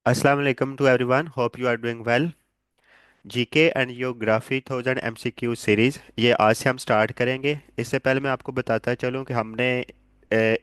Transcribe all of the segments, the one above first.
Assalamu alaikum to everyone. Hope you are doing well. GK and geography 1000 MCQ series ये आज से हम start करेंगे। इससे पहले मैं आपको बताता चलूँ कि हमने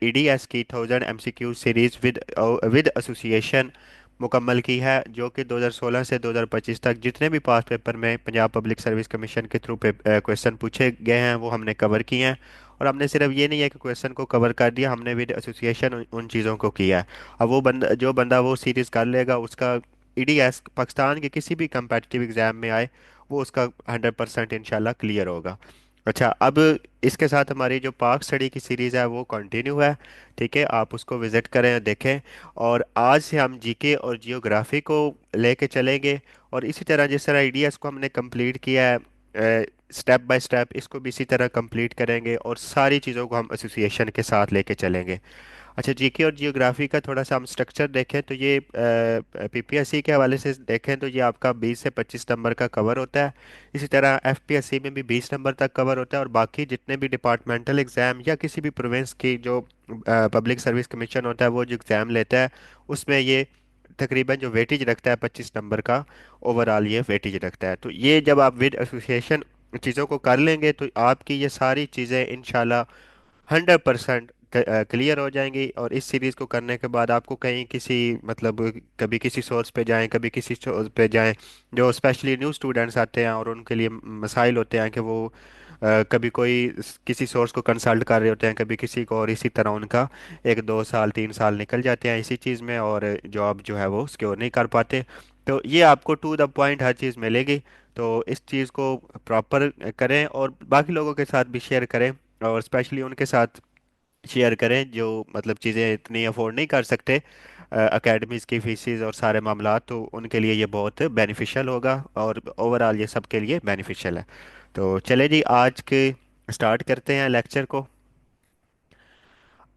ईडीएस की 1000 MCQ series with with association मुकम्मल की है, जो कि 2016 से 2025 तक जितने भी पास पेपर में पंजाब पब्लिक सर्विस कमीशन के थ्रू क्वेश्चन पूछे गए हैं वो हमने कवर किए हैं। और हमने सिर्फ ये नहीं है कि क्वेश्चन को कवर कर दिया, हमने विद एसोसिएशन उन चीज़ों को किया है। अब जो बंदा वो सीरीज़ कर लेगा उसका ईडीएस पाकिस्तान के किसी भी competitive एग्जाम में आए वो उसका 100% इंशाल्लाह क्लियर होगा। अच्छा, अब इसके साथ हमारी जो पाक स्टडी की सीरीज़ है वो कंटिन्यू है। ठीक है, आप उसको विज़िट करें, देखें। और आज से हम जीके और जियोग्राफी को लेके चलेंगे। और इसी तरह जिस तरह ईडीएस को हमने कंप्लीट किया है स्टेप बाय स्टेप, इसको भी इसी तरह कंप्लीट करेंगे और सारी चीज़ों को हम एसोसिएशन के साथ लेके चलेंगे। अच्छा, जीके और जियोग्राफी का थोड़ा सा हम स्ट्रक्चर देखें तो ये पीपीएससी के हवाले से देखें तो ये आपका 20 से 25 नंबर का कवर होता है। इसी तरह एफपीएससी में भी 20 नंबर तक कवर होता है। और बाकी जितने भी डिपार्टमेंटल एग्ज़ाम या किसी भी प्रोविंस की जो पब्लिक सर्विस कमीशन होता है वो जो एग्ज़ाम लेता है उसमें ये तकरीबन जो वेटेज रखता है 25 नंबर का, ओवरऑल ये वेटेज रखता है। तो ये जब आप विद एसोसिएशन चीज़ों को कर लेंगे तो आपकी ये सारी चीज़ें इंशाल्लाह 100% क्लियर हो जाएंगी। और इस सीरीज़ को करने के बाद आपको कहीं किसी मतलब कभी किसी सोर्स पे जाएं, कभी किसी सोर्स पे जाएं, जो स्पेशली न्यू स्टूडेंट्स आते हैं और उनके लिए मसाइल होते हैं कि वो कभी किसी सोर्स को कंसल्ट कर रहे होते हैं, कभी किसी को, और इसी तरह उनका 1 2 साल 3 साल निकल जाते हैं इसी चीज़ में और जॉब जो है वो सिक्योर नहीं कर पाते। तो ये आपको टू द पॉइंट हर चीज़ मिलेगी। तो इस चीज़ को प्रॉपर करें और बाकी लोगों के साथ भी शेयर करें, और स्पेशली उनके साथ शेयर करें जो मतलब चीज़ें इतनी अफोर्ड नहीं कर सकते, एकेडमीज़ की फीसिस और सारे मामला, तो उनके लिए ये बहुत बेनिफिशियल होगा और ओवरऑल ये सबके लिए बेनिफिशियल है। तो चले जी, आज के स्टार्ट करते हैं लेक्चर को।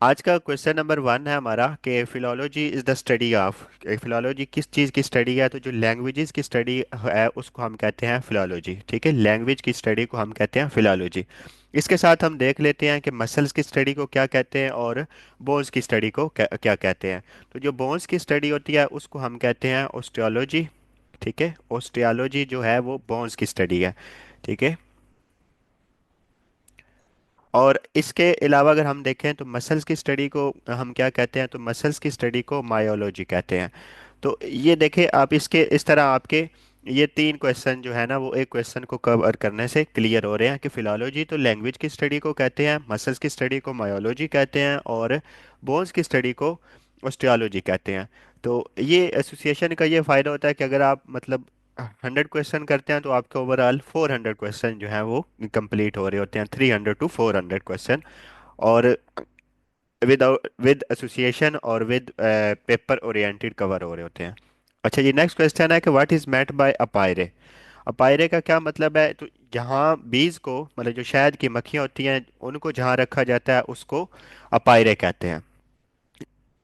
आज का क्वेश्चन नंबर 1 है हमारा कि philology is the study of. Philology किस चीज़ की स्टडी है? तो जो लैंग्वेजेस की स्टडी है उसको हम कहते हैं फिलोलॉजी। ठीक है, लैंग्वेज की स्टडी को हम कहते हैं फिलोलॉजी। इसके साथ हम देख लेते हैं कि मसल्स की स्टडी को क्या कहते हैं और बोन्स की स्टडी को क्या कहते हैं। तो जो बोन्स की स्टडी होती है उसको हम कहते हैं ऑस्टियोलॉजी। ठीक है, ऑस्टियोलॉजी जो है वो बोन्स की स्टडी है। ठीक है, और इसके अलावा अगर हम देखें तो मसल्स की स्टडी को हम क्या कहते हैं? तो मसल्स की स्टडी को मायोलॉजी कहते हैं। तो ये देखें आप, इसके इस तरह आपके ये 3 क्वेश्चन जो है ना वो एक क्वेश्चन को कवर करने से क्लियर हो रहे हैं कि फिलोलॉजी तो लैंग्वेज की स्टडी को कहते हैं, मसल्स की स्टडी को मायोलॉजी कहते हैं और बोन्स की स्टडी को ऑस्टियोलॉजी कहते हैं। तो ये एसोसिएशन का ये फ़ायदा होता है कि अगर आप मतलब 100 क्वेश्चन करते हैं तो आपके ओवरऑल 400 क्वेश्चन जो हैं वो कंप्लीट हो रहे होते हैं, 300 to 400 क्वेश्चन। और विद विद एसोसिएशन और विद पेपर ओरिएंटेड कवर हो रहे होते हैं। अच्छा जी, नेक्स्ट क्वेश्चन है कि व्हाट इज मेंट बाय अपायरे। अपायरे का क्या मतलब है? तो जहाँ बीज को मतलब जो शहद की मक्खियाँ होती हैं उनको जहाँ रखा जाता है उसको अपायरे कहते हैं।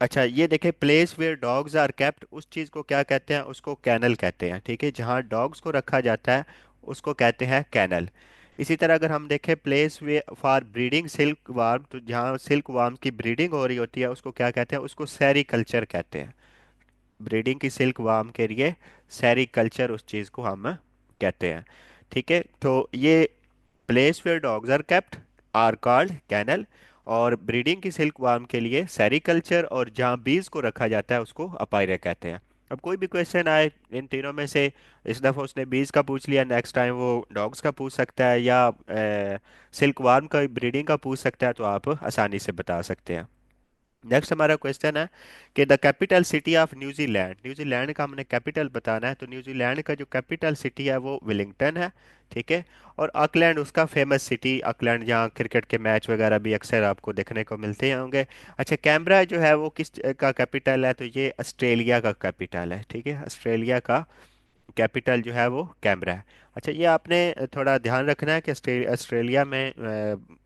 अच्छा, ये देखें, place where dogs are kept, उस चीज़ को क्या कहते हैं? उसको कैनल कहते हैं। ठीक है, जहाँ डॉग्स को रखा जाता है उसको कहते हैं कैनल। इसी तरह अगर हम देखें place way for breeding silk warm, तो जहाँ सिल्क वार्म की ब्रीडिंग हो रही होती है उसको क्या कहते हैं? उसको सेरीकल्चर कहते हैं। ब्रीडिंग की सिल्क वार्म के लिए सेरीकल्चर उस चीज़ को हम कहते हैं। ठीक है, तो ये place where dogs are kept are called kennel, और ब्रीडिंग की सिल्क वार्म के लिए सेरीकल्चर, और जहाँ बीज को रखा जाता है उसको अपायरे कहते हैं। अब कोई भी क्वेश्चन आए इन तीनों में से, इस दफ़ा उसने बीज का पूछ लिया, नेक्स्ट टाइम वो डॉग्स का पूछ सकता है या सिल्क वार्म का ब्रीडिंग का पूछ सकता है, तो आप आसानी से बता सकते हैं। नेक्स्ट हमारा क्वेश्चन है कि the capital city of New Zealand. New Zealand का हमने कैपिटल बताना है, तो न्यूजीलैंड का जो कैपिटल सिटी है वो वेलिंगटन है। ठीक है, और ऑकलैंड उसका फेमस सिटी, ऑकलैंड जहाँ क्रिकेट के मैच वगैरह भी अक्सर आपको देखने को मिलते हैं होंगे। अच्छा, कैनबरा जो है वो किस का कैपिटल है? तो ये ऑस्ट्रेलिया का कैपिटल है। ठीक है, ऑस्ट्रेलिया का कैपिटल जो है वो कैनबरा है। अच्छा, ये आपने थोड़ा ध्यान रखना है कि ऑस्ट्रेलिया में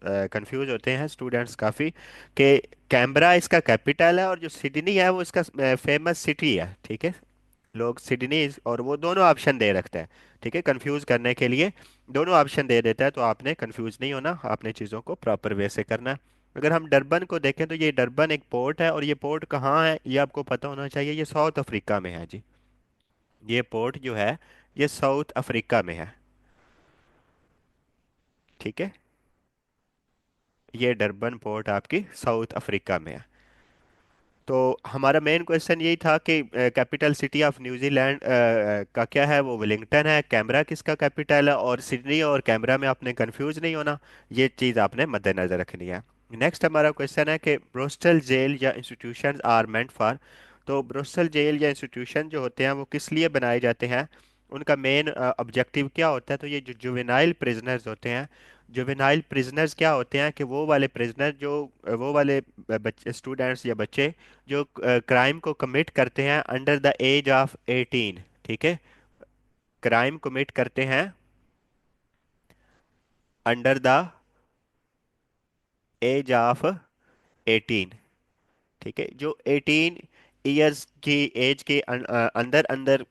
कंफ्यूज होते हैं स्टूडेंट्स काफ़ी कि कैनबरा इसका कैपिटल है और जो सिडनी है वो इसका फेमस सिटी है। ठीक है, लोग सिडनी और वो दोनों ऑप्शन दे रखते हैं। ठीक है, कंफ्यूज करने के लिए दोनों ऑप्शन दे देता है, तो आपने कंफ्यूज नहीं होना, आपने चीज़ों को प्रॉपर वे से करना है। अगर हम डरबन को देखें तो ये डरबन एक पोर्ट है, और ये पोर्ट कहाँ है ये आपको पता होना चाहिए, ये साउथ अफ्रीका में है जी। ये पोर्ट जो है ये साउथ अफ्रीका में है। ठीक है, ये डरबन पोर्ट आपकी साउथ अफ्रीका में है। तो हमारा मेन क्वेश्चन यही था कि कैपिटल सिटी ऑफ न्यूजीलैंड का क्या है, वो वेलिंगटन है। कैमरा किसका कैपिटल है, और सिडनी और कैमरा में आपने कंफ्यूज नहीं होना, ये चीज़ आपने मद्देनजर रखनी है। नेक्स्ट हमारा क्वेश्चन है कि ब्रोस्टल जेल या इंस्टीट्यूशन आर मेंट फॉर। तो ब्रोस्टल जेल या इंस्टीट्यूशन जो होते हैं वो किस लिए बनाए जाते हैं, उनका मेन ऑब्जेक्टिव क्या होता है। तो ये जो जुवेनाइल प्रिजनर्स होते हैं, जुवेनाइल प्रिजनर्स क्या होते हैं कि वो वाले प्रिजनर जो वो वाले बच्चे, स्टूडेंट्स या बच्चे जो क्राइम को कमिट करते हैं अंडर द एज ऑफ 18। ठीक है, क्राइम कमिट करते हैं अंडर द एज ऑफ 18। ठीक है, जो 18 ईयर्स की एज के अंदर अंदर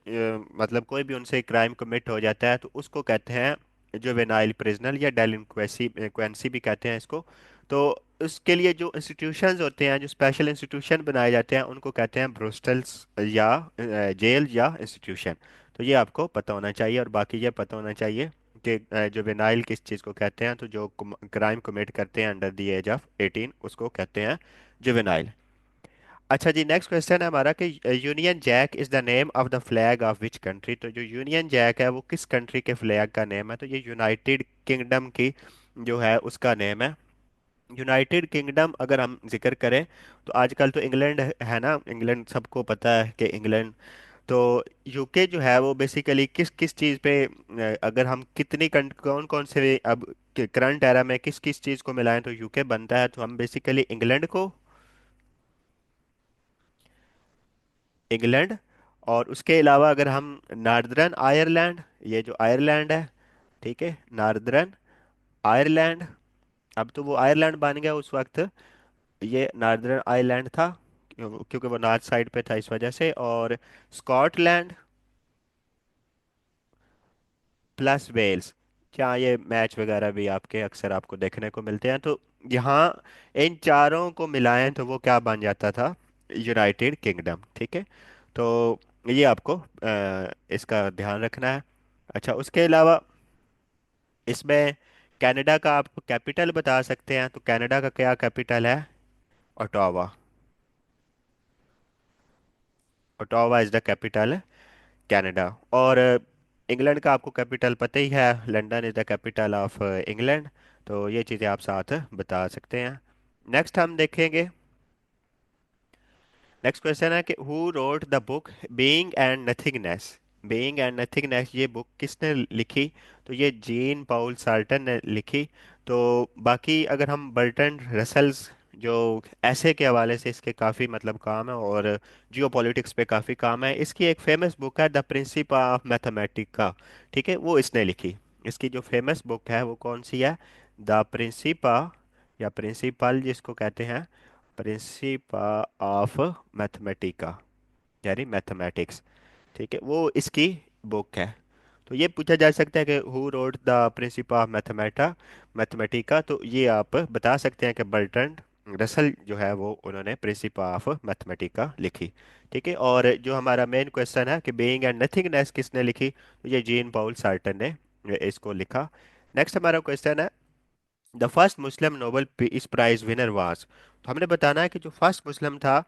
मतलब कोई भी उनसे क्राइम कमिट हो जाता है तो उसको कहते हैं जुवेनाइल प्रिजनर, या डेलिंक्वेंसी क्वेंसी भी कहते हैं इसको। तो उसके लिए जो इंस्टीट्यूशंस होते हैं, जो स्पेशल इंस्टीट्यूशन बनाए जाते हैं, उनको कहते हैं ब्रोस्टल्स या जेल या इंस्टीट्यूशन। तो ये आपको पता होना चाहिए, और बाकी ये पता होना चाहिए कि जुवेनाइल किस चीज़ को कहते हैं। तो जो क्राइम कमिट करते हैं अंडर द एज ऑफ 18 उसको कहते हैं जुवेनाइल। अच्छा जी, नेक्स्ट क्वेश्चन है हमारा कि union jack is the name of the flag of which country. तो जो यूनियन जैक है वो किस कंट्री के फ्लैग का नेम है, तो ये यूनाइटेड किंगडम की जो है उसका नेम है। यूनाइटेड किंगडम अगर हम जिक्र करें तो आजकल तो इंग्लैंड है ना, इंग्लैंड सबको पता है कि इंग्लैंड। तो यूके जो है वो बेसिकली किस किस चीज़ पे अगर हम कितनी कौन कौन से अब करंट एरा में किस किस चीज़ को मिलाएं तो यूके बनता है, तो हम बेसिकली इंग्लैंड को, इंग्लैंड, और उसके अलावा अगर हम नॉर्दर्न आयरलैंड, ये जो आयरलैंड है, ठीक है, नॉर्दर्न आयरलैंड, अब तो वो आयरलैंड बन गया, उस वक्त ये नॉर्दर्न आयरलैंड था क्योंकि वो नॉर्थ साइड पे था इस वजह से। और स्कॉटलैंड प्लस वेल्स, क्या ये मैच वगैरह भी आपके अक्सर आपको देखने को मिलते हैं। तो यहाँ इन चारों को मिलाएं तो वो क्या बन जाता था, यूनाइटेड किंगडम। ठीक है, तो ये आपको इसका ध्यान रखना है। अच्छा, उसके अलावा इसमें कनाडा का आप कैपिटल बता सकते हैं, तो कनाडा का क्या कैपिटल है, Ottawa. Ottawa is the capital Canada. और इंग्लैंड का आपको कैपिटल पता ही है, London is the capital of England. तो ये चीज़ें आप साथ बता सकते हैं। नेक्स्ट हम देखेंगे, नेक्स्ट क्वेश्चन है कि who wrote the book being and nothingness. Being and nothingness ये बुक किसने लिखी, तो ये जीन पाउल साल्टन ने लिखी। तो बाकी अगर हम बर्टन रसल्स जो ऐसे के हवाले से इसके काफ़ी मतलब काम है, और जियो पॉलिटिक्स पे काफ़ी काम है, इसकी एक फेमस बुक है द प्रिंसिपल ऑफ मैथमेटिका। ठीक है, वो इसने लिखी। इसकी जो फेमस बुक है वो कौन सी है, द प्रिंसिपा, या प्रिंसिपल जिसको कहते हैं, प्रिंसिपा ऑफ मैथमेटिका, यानी मैथमेटिक्स। ठीक है, वो इसकी बुक है। तो ये पूछा जा सकता है कि who wrote the principle of Mathematica, तो ये आप बता सकते हैं कि बर्ट्रैंड रसल जो है वो उन्होंने प्रिंसिपल ऑफ मैथमेटिका लिखी। ठीक है, और जो हमारा मेन क्वेश्चन है कि बीइंग एंड नथिंगनेस किसने लिखी, तो ये जीन पॉल सार्टर ने इसको लिखा। नेक्स्ट हमारा क्वेश्चन है the first Muslim Nobel peace prize winner was. तो हमने बताना है कि जो फर्स्ट मुस्लिम था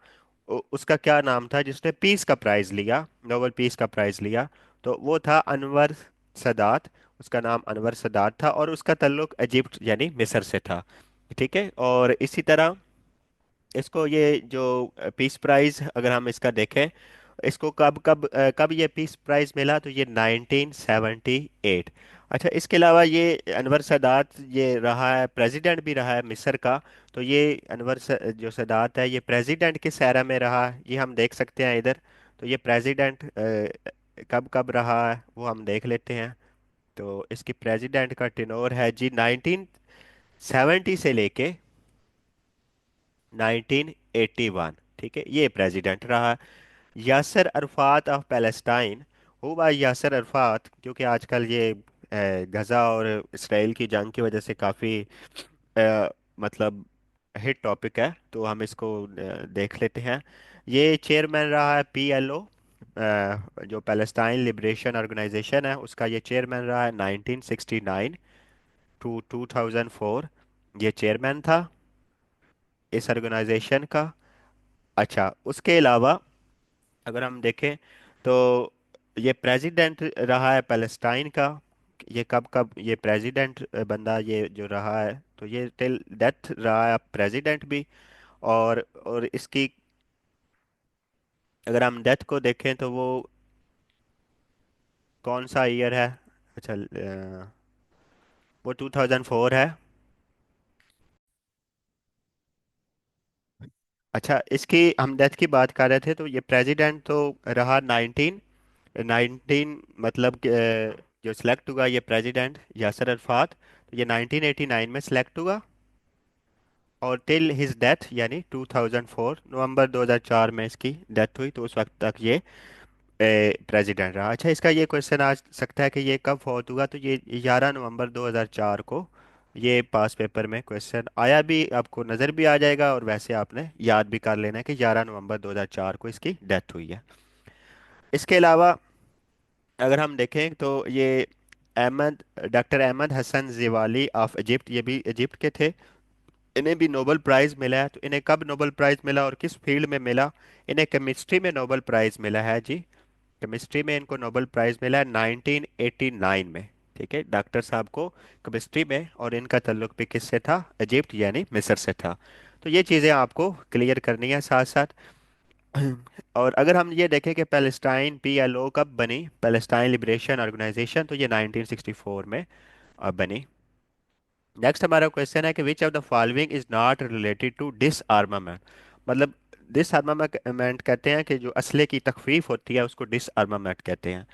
उसका क्या नाम था जिसने पीस का प्राइज लिया, नोबेल पीस का प्राइज लिया। तो वो था अनवर सदात, उसका नाम अनवर सदात था, और उसका ताल्लुक इजिप्ट यानी मिस्र से था। ठीक है, और इसी तरह इसको ये जो पीस प्राइज अगर हम इसका देखें, इसको कब ये पीस प्राइज मिला, तो ये 1978। अच्छा, इसके अलावा ये अनवर सादात ये रहा है, प्रेसिडेंट भी रहा है मिस्र का। तो ये जो सादात है ये प्रेसिडेंट किस एरा में रहा है, ये हम देख सकते हैं इधर। तो ये प्रेसिडेंट कब कब रहा है वो हम देख लेते हैं। तो इसकी प्रेसिडेंट का टेन्योर है जी 1970 से लेके 1981। ठीक है, ये प्रेसिडेंट रहा। यासर अरफात ऑफ पैलेस्टाइन, हुआ यासर अरफात, क्योंकि आजकल ये गजा और इसराइल की जंग की वजह से काफ़ी मतलब हिट टॉपिक है, तो हम इसको देख लेते हैं। ये चेयरमैन रहा है PLO, जो पैलेस्टाइन लिबरेशन ऑर्गेनाइजेशन है, उसका ये चेयरमैन रहा है 1969 टू 2004। ये चेयरमैन था इस ऑर्गेनाइजेशन का। अच्छा, उसके अलावा अगर हम देखें तो ये प्रेसिडेंट रहा है पैलेस्टाइन का। ये कब कब ये प्रेसिडेंट बंदा ये जो रहा है, तो ये टिल डेथ रहा है प्रेसिडेंट भी। और इसकी अगर हम डेथ को देखें तो वो कौन सा ईयर है? अच्छा, वो 2004 है। अच्छा, इसकी हम डेथ की बात कर रहे थे, तो ये प्रेसिडेंट तो रहा 19 मतलब कि, जो सिलेक्ट हुआ ये प्रेसिडेंट यासर अरफात, तो ये 1989 में सिलेक्ट हुआ। और टिल हिज डेथ यानी 2004 नवंबर 2004 में इसकी डेथ हुई, तो उस वक्त तक ये प्रेसिडेंट रहा। अच्छा, इसका ये क्वेश्चन आ सकता है कि ये कब फौत हुआ, तो ये 11 नवंबर 2004 को ये पास पेपर में क्वेश्चन आया भी, आपको नज़र भी आ जाएगा, और वैसे आपने याद भी कर लेना है कि 11 नवंबर 2004 को इसकी डेथ हुई है। इसके अलावा अगर हम देखें तो ये Ahmed doctor Ahmed Hassan Zewail of Egypt, ये भी इजिप्ट के थे। इन्हें भी नोबेल प्राइज़ मिला है। तो इन्हें कब नोबेल प्राइज़ मिला और किस फील्ड में मिला? इन्हें केमिस्ट्री में नोबेल प्राइज़ मिला है जी। केमिस्ट्री में इनको नोबेल प्राइज़ मिला है 1989 में। ठीक है, डॉक्टर साहब को केमिस्ट्री में, और इनका ताल्लुक भी किससे था? इजिप्ट यानी मिस्र से था। तो ये चीज़ें आपको क्लियर करनी है साथ साथ। और अगर हम ये देखें कि पैलेस्टाइन PLO कब बनी, पैलेस्टाइन लिबरेशन ऑर्गेनाइजेशन, तो ये 1964 में बनी। नेक्स्ट हमारा क्वेश्चन है कि which of the following is not related to disarmament. मतलब डिसआर्मामेंट कहते हैं कि जो असले की तखफीफ होती है उसको डिसआर्मामेंट कहते हैं।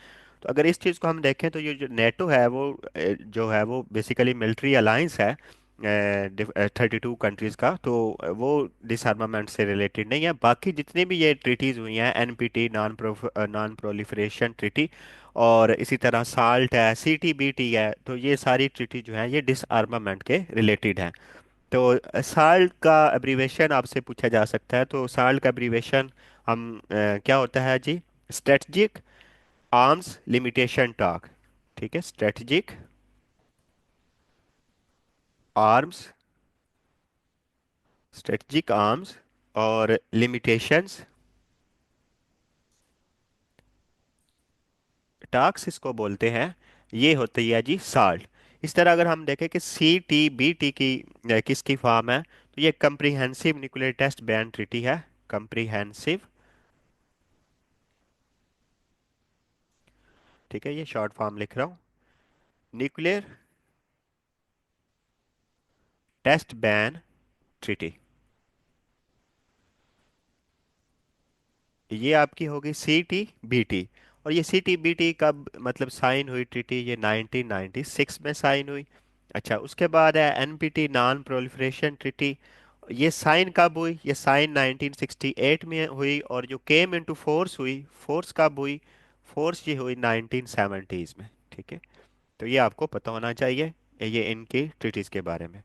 तो अगर इस चीज़ को हम देखें तो ये जो नेटो है वो जो है वो बेसिकली मिलिट्री अलायंस है 32 कंट्रीज़ का। तो वो डिसआर्मामेंट से रिलेटेड नहीं है। बाकी जितनी भी ये ट्रीटीज़ हुई हैं, NPT नॉन प्रोलिफरेशन ट्रीटी, और इसी तरह साल्ट है, CTBT है, तो ये सारी ट्रीटी जो है ये डिसआर्मामेंट के रिलेटेड हैं। तो साल्ट का एब्रीवेशन आपसे पूछा जा सकता है, तो साल्ट का एब्रीवेशन हम क्या होता है जी? Strategic arms limitation talk. ठीक है, स्ट्रेटजिक आर्म्स, स्ट्रेटजिक आर्म्स और लिमिटेशंस टास्क इसको बोलते हैं। ये होती है जी साल्ट। इस तरह अगर हम देखें कि CTBT की किसकी फॉर्म है, तो ये comprehensive nuclear test ban treaty है। कंप्रिहेंसिव, ठीक है, ये शॉर्ट फॉर्म लिख रहा हूँ। न्यूक्लियर टेस्ट बैन ट्रीटी, ये आपकी होगी CTBT। और ये CTBT कब मतलब साइन हुई ट्रीटी? ये 1996 में साइन हुई। अच्छा, उसके बाद है NPT नॉन प्रोलिफरेशन ट्रीटी। ये साइन कब हुई? ये साइन 1968 में हुई, और जो केम इनटू फोर्स हुई, फोर्स कब हुई? फोर्स ये हुई 1970s में। ठीक है, तो ये आपको पता होना चाहिए ये इनकी ट्रीटीज के बारे में।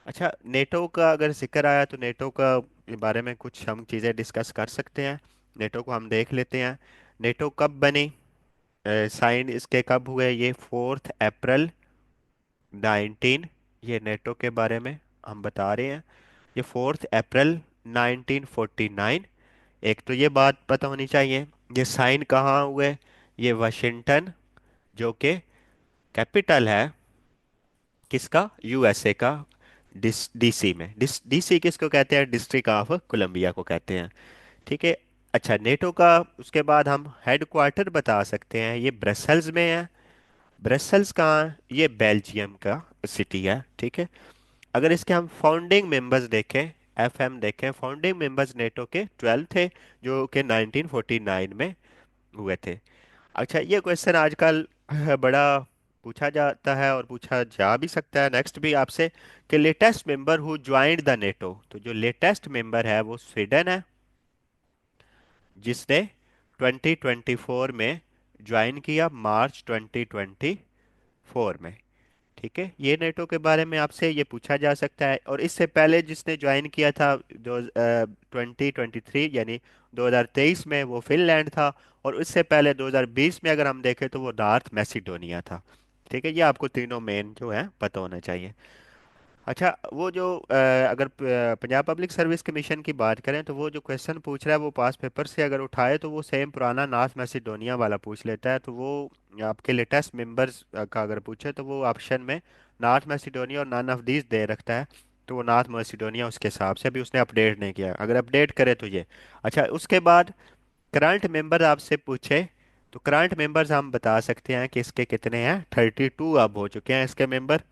अच्छा, नेटो का अगर जिक्र आया तो नेटो का के बारे में कुछ हम चीज़ें डिस्कस कर सकते हैं। नेटो को हम देख लेते हैं। नेटो कब बनी, साइन इसके कब हुए? ये 4 अप्रैल 19, ये नेटो के बारे में हम बता रहे हैं। ये 4 अप्रैल 1949। एक तो ये बात पता होनी चाहिए। ये साइन कहाँ हुए? ये वाशिंगटन, जो कि कैपिटल है किसका? USA का, DC में। DC किसको कहते हैं? डिस्ट्रिक्ट ऑफ कोलंबिया को कहते हैं। ठीक है। अच्छा, नेटो का उसके बाद हम हेडक्वार्टर बता सकते हैं, ये ब्रसल्स में है। ब्रसल्स कहाँ है? ये बेल्जियम का सिटी है। ठीक है। अगर इसके हम फाउंडिंग मेंबर्स देखें, FM देखें, फाउंडिंग मेंबर्स नेटो के 12 थे, जो कि 1949 में हुए थे। अच्छा, ये क्वेश्चन आजकल बड़ा पूछा जाता है और पूछा जा भी सकता है नेक्स्ट भी आपसे, कि latest member who joined the NATO. तो जो लेटेस्ट मेंबर है वो स्वीडन है, जिसने 2024 में ज्वाइन किया, मार्च 2024 में। ठीक है, ये नेटो के बारे में आपसे ये पूछा जा सकता है। और इससे पहले जिसने ज्वाइन किया था 2023 यानी 2023 में, वो फिनलैंड था। और उससे पहले 2020 में अगर हम देखें तो वो नॉर्थ मैसिडोनिया था। ठीक है, ये आपको तीनों मेन जो है पता होना चाहिए। अच्छा, वो जो अगर पंजाब पब्लिक सर्विस कमीशन की बात करें तो वो जो क्वेश्चन पूछ रहा है वो पास पेपर से अगर उठाए तो वो सेम पुराना नॉर्थ मैसिडोनिया वाला पूछ लेता है। तो वो आपके लेटेस्ट मेंबर्स का अगर पूछे तो वो ऑप्शन में नॉर्थ मैसिडोनिया और नन ऑफ दीज दे रखता है। तो वो नॉर्थ मैसिडोनिया उसके हिसाब से अभी उसने अपडेट नहीं किया, अगर अपडेट करे तो ये। अच्छा, उसके बाद करंट मेंबर आपसे पूछे तो करंट मेंबर्स हम बता सकते हैं कि इसके कितने हैं, 32 अब हो चुके हैं इसके मेंबर।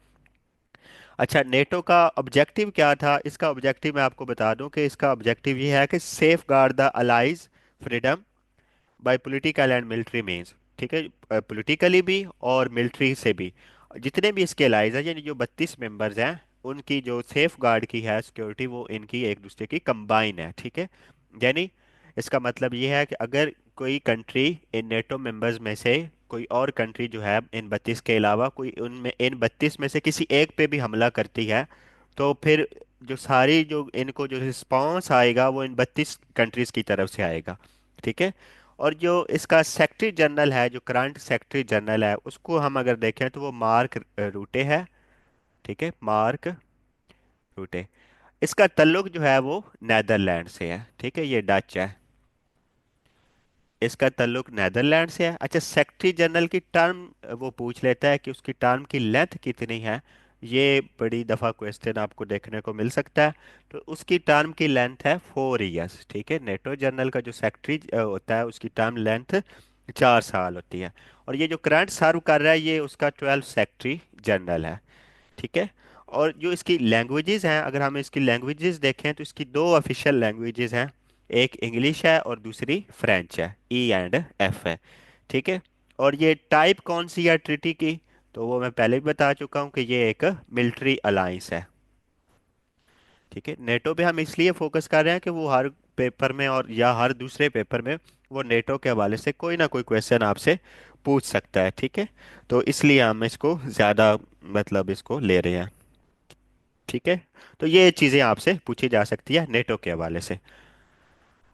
अच्छा, नेटो का ऑब्जेक्टिव क्या था? इसका ऑब्जेक्टिव मैं आपको बता दूं कि इसका ऑब्जेक्टिव ये है कि safeguard the allies freedom by political and military means. ठीक है, पॉलिटिकली भी और मिलिट्री से भी। जितने भी इसके अलाइज हैं यानी जो 32 मेंबर्स हैं, उनकी जो सेफ गार्ड की है सिक्योरिटी, वो इनकी एक दूसरे की कंबाइन है। ठीक है, यानी इसका मतलब ये है कि अगर कोई कंट्री इन नेटो मेंबर्स में से कोई और कंट्री जो है इन 32 के अलावा कोई उनमें इन 32 में से किसी एक पे भी हमला करती है, तो फिर जो सारी जो इनको जो रिस्पांस आएगा वो इन 32 कंट्रीज की तरफ से आएगा। ठीक है, और जो इसका सेक्रेटरी जनरल है, जो करंट सेक्रेटरी जनरल है, उसको हम अगर देखें तो वो मार्क रूटे है। ठीक है, मार्क रूटे। इसका ताल्लुक जो है वो नेदरलैंड से है। ठीक है, ये डच है। इसका ताल्लुक नेदरलैंड से है। अच्छा, सेक्रेटरी जनरल की टर्म वो पूछ लेता है कि उसकी टर्म की लेंथ कितनी है। ये बड़ी दफ़ा क्वेश्चन आपको देखने को मिल सकता है। तो उसकी टर्म की लेंथ है 4 इयर्स। ठीक है, नेटो जनरल का जो सेक्रेटरी होता है उसकी टर्म लेंथ 4 साल होती है। और ये जो करंट सर्व कर रहा है ये उसका 12 सेक्रेटरी जनरल है। ठीक है, और जो इसकी लैंग्वेजेस हैं, अगर हम इसकी लैंग्वेजेस देखें तो इसकी दो ऑफिशियल लैंग्वेजेस हैं। एक इंग्लिश है और दूसरी फ्रेंच है, E एंड F है। ठीक है, और ये टाइप कौन सी है ट्रिटी की? तो वो मैं पहले भी बता चुका हूँ कि ये एक मिलिट्री अलायंस है। ठीक है, नेटो पे हम इसलिए फोकस कर रहे हैं कि वो हर पेपर में और या हर दूसरे पेपर में वो नेटो के हवाले से कोई ना कोई क्वेश्चन आपसे पूछ सकता है। ठीक है, तो इसलिए हम इसको ज़्यादा मतलब इसको ले रहे हैं। ठीक है, तो ये चीज़ें आपसे पूछी जा सकती है नेटो के हवाले से।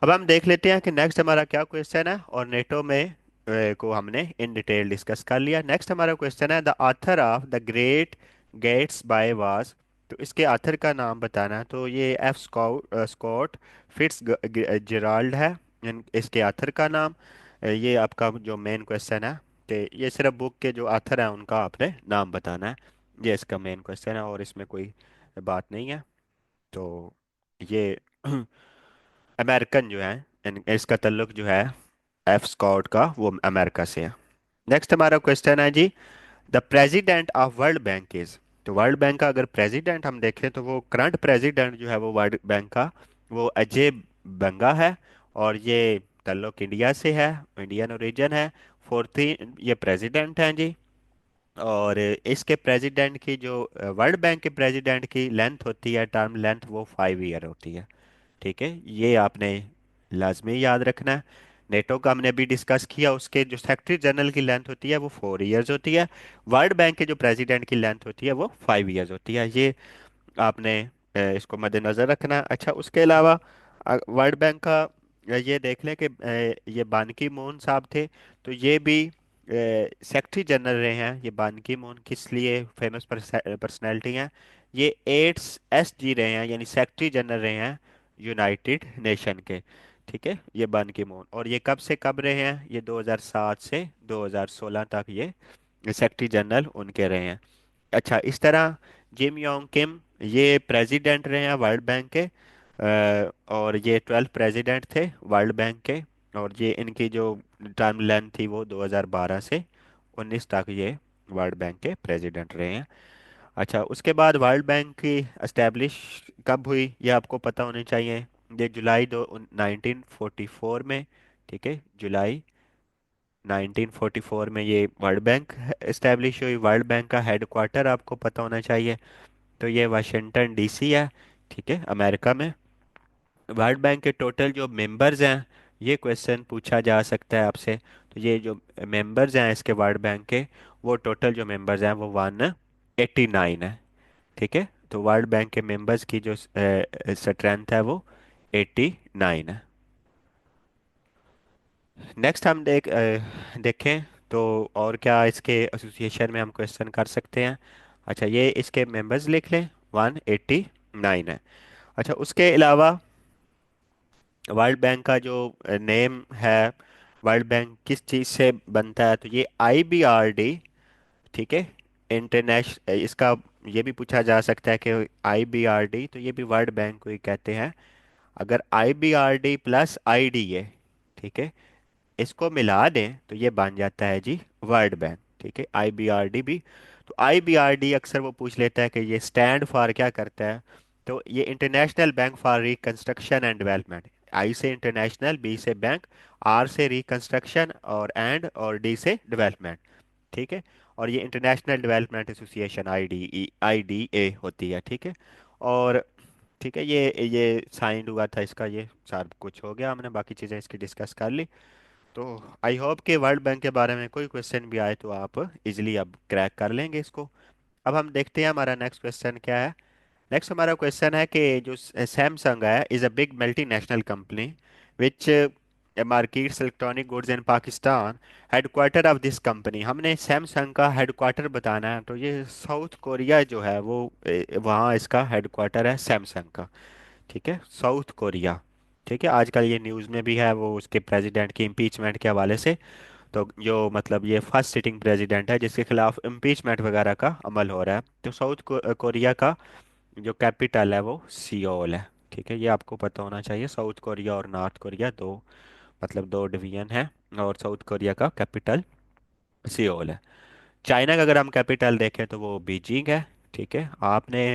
अब हम देख लेते हैं कि नेक्स्ट हमारा क्या क्वेश्चन है। और नेटो में को हमने इन डिटेल डिस्कस कर लिया। नेक्स्ट हमारा क्वेश्चन है the author of the Great Gatsby was. तो इसके ऑथर का नाम बताना है। तो ये एफ स्कॉट फिट्स जेराल्ड है इसके ऑथर का नाम। ये आपका जो मेन क्वेश्चन है कि ये सिर्फ बुक के जो ऑथर हैं उनका आपने नाम बताना है। ये इसका मेन क्वेश्चन है और इसमें कोई बात नहीं है। तो ये अमेरिकन जो है इसका ताल्लुक जो है एफ स्कॉट का वो अमेरिका से है। नेक्स्ट हमारा क्वेश्चन है जी, the president of world bank is. तो वर्ल्ड बैंक का अगर प्रेसिडेंट हम देखें तो वो करंट प्रेसिडेंट जो है वो वर्ल्ड बैंक का वो अजय बंगा है। और ये ताल्लुक इंडिया से है, इंडियन ओरिजिन है। 14 ये प्रेसिडेंट हैं जी। और इसके प्रेसिडेंट की जो वर्ल्ड बैंक के प्रेसिडेंट की लेंथ होती है, टर्म लेंथ, वो 5 ईयर होती है। ठीक है, ये आपने लाजमी याद रखना है। नेटो का हमने अभी डिस्कस किया, उसके जो सेक्रेटरी जनरल की लेंथ होती है वो 4 इयर्स होती है। वर्ल्ड बैंक के जो प्रेसिडेंट की लेंथ होती है वो 5 इयर्स होती है। ये आपने इसको मद्देनजर रखना है। अच्छा, उसके अलावा वर्ल्ड बैंक का ये देख लें कि ये बान की मून साहब थे। तो ये भी सेक्रेटरी जनरल रहे हैं। ये बान की मून किस लिए फेमस पर्सनैलिटी हैं? ये 8 SG रहे हैं, यानी सेक्रेटरी जनरल रहे हैं यूनाइटेड नेशन के। ठीक है, ये बान की मून। और ये कब से कब रहे हैं? ये 2007 से 2016 तक ये सेक्रेटरी जनरल उनके रहे हैं। अच्छा, इस तरह जिम योंग किम ये प्रेसिडेंट रहे हैं वर्ल्ड बैंक के। और ये 12 प्रेसिडेंट थे वर्ल्ड बैंक के। और ये इनकी जो टर्म लेंथ थी वो 2012 से 19 तक ये वर्ल्ड बैंक के प्रेसिडेंट रहे हैं। अच्छा, उसके बाद वर्ल्ड बैंक की एस्टेब्लिश कब हुई ये आपको पता होनी चाहिए। ये जुलाई दो 1944 में। ठीक है, जुलाई 1944 में ये वर्ल्ड बैंक एस्टेब्लिश हुई। वर्ल्ड बैंक का हेडक्वार्टर आपको पता होना चाहिए। तो ये वाशिंगटन DC है। ठीक है, अमेरिका में। वर्ल्ड बैंक के टोटल जो मेंबर्स हैं, ये क्वेश्चन पूछा जा सकता है आपसे। तो ये जो मेंबर्स हैं इसके वर्ल्ड बैंक के, वो टोटल जो मेंबर्स हैं वो 1 89 है। ठीक है, तो वर्ल्ड बैंक के मेंबर्स की जो स्ट्रेंथ है वो 89 है। नेक्स्ट हम देखें तो और क्या इसके एसोसिएशन में हम क्वेश्चन कर सकते हैं। अच्छा, ये इसके मेंबर्स लिख लें, 189 है। अच्छा, उसके अलावा वर्ल्ड बैंक का जो नेम है, वर्ल्ड बैंक किस चीज़ से बनता है, तो ये IBRD। ठीक है, इंटरनेशनल इसका ये भी पूछा जा सकता है कि IBRD, तो ये भी वर्ल्ड बैंक को ही कहते हैं। अगर IBRD प्लस IDA, ठीक है, इसको मिला दें तो ये बन जाता है जी वर्ल्ड बैंक। ठीक है, IBRD भी, तो IBRD अक्सर वो पूछ लेता है कि ये स्टैंड फॉर क्या करता है। तो ये international bank for reconstruction and development. I से इंटरनेशनल, B से बैंक, R से रिकंस्ट्रक्शन, और एंड और D से डेवलपमेंट। ठीक है, और ये इंटरनेशनल डेवलपमेंट एसोसिएशन IDA होती है। ठीक है, और ठीक है, ये साइन हुआ था इसका, ये सब कुछ हो गया, हमने बाकी चीज़ें इसकी डिस्कस कर ली। तो आई होप कि वर्ल्ड बैंक के बारे में कोई क्वेश्चन भी आए तो आप इजीली अब क्रैक कर लेंगे इसको। अब हम देखते हैं हमारा नेक्स्ट क्वेश्चन क्या है। नेक्स्ट हमारा क्वेश्चन है कि जो सैमसंग है is a big multinational company which markets electronic goods in Pakistan. Headquarter of this company, हमने सैमसंग का हेडक्वार्टर बताना है, तो ये साउथ कोरिया जो है वो वहाँ इसका हेडक्वार्टर है सैमसंग का। ठीक है, साउथ कोरिया। ठीक है, आजकल ये न्यूज़ में भी है वो उसके प्रेसिडेंट की इम्पीचमेंट के हवाले से। तो जो मतलब ये फर्स्ट सिटिंग प्रेसिडेंट है जिसके खिलाफ इम्पीचमेंट वगैरह का अमल हो रहा है। तो कोरिया का जो कैपिटल है वो सियोल है। ठीक है, ये आपको पता होना चाहिए। साउथ कोरिया और नॉर्थ कोरिया दो, मतलब दो डिवीजन है, और साउथ कोरिया का कैपिटल सियोल है। चाइना का अगर हम कैपिटल देखें तो वो बीजिंग है। ठीक है, आपने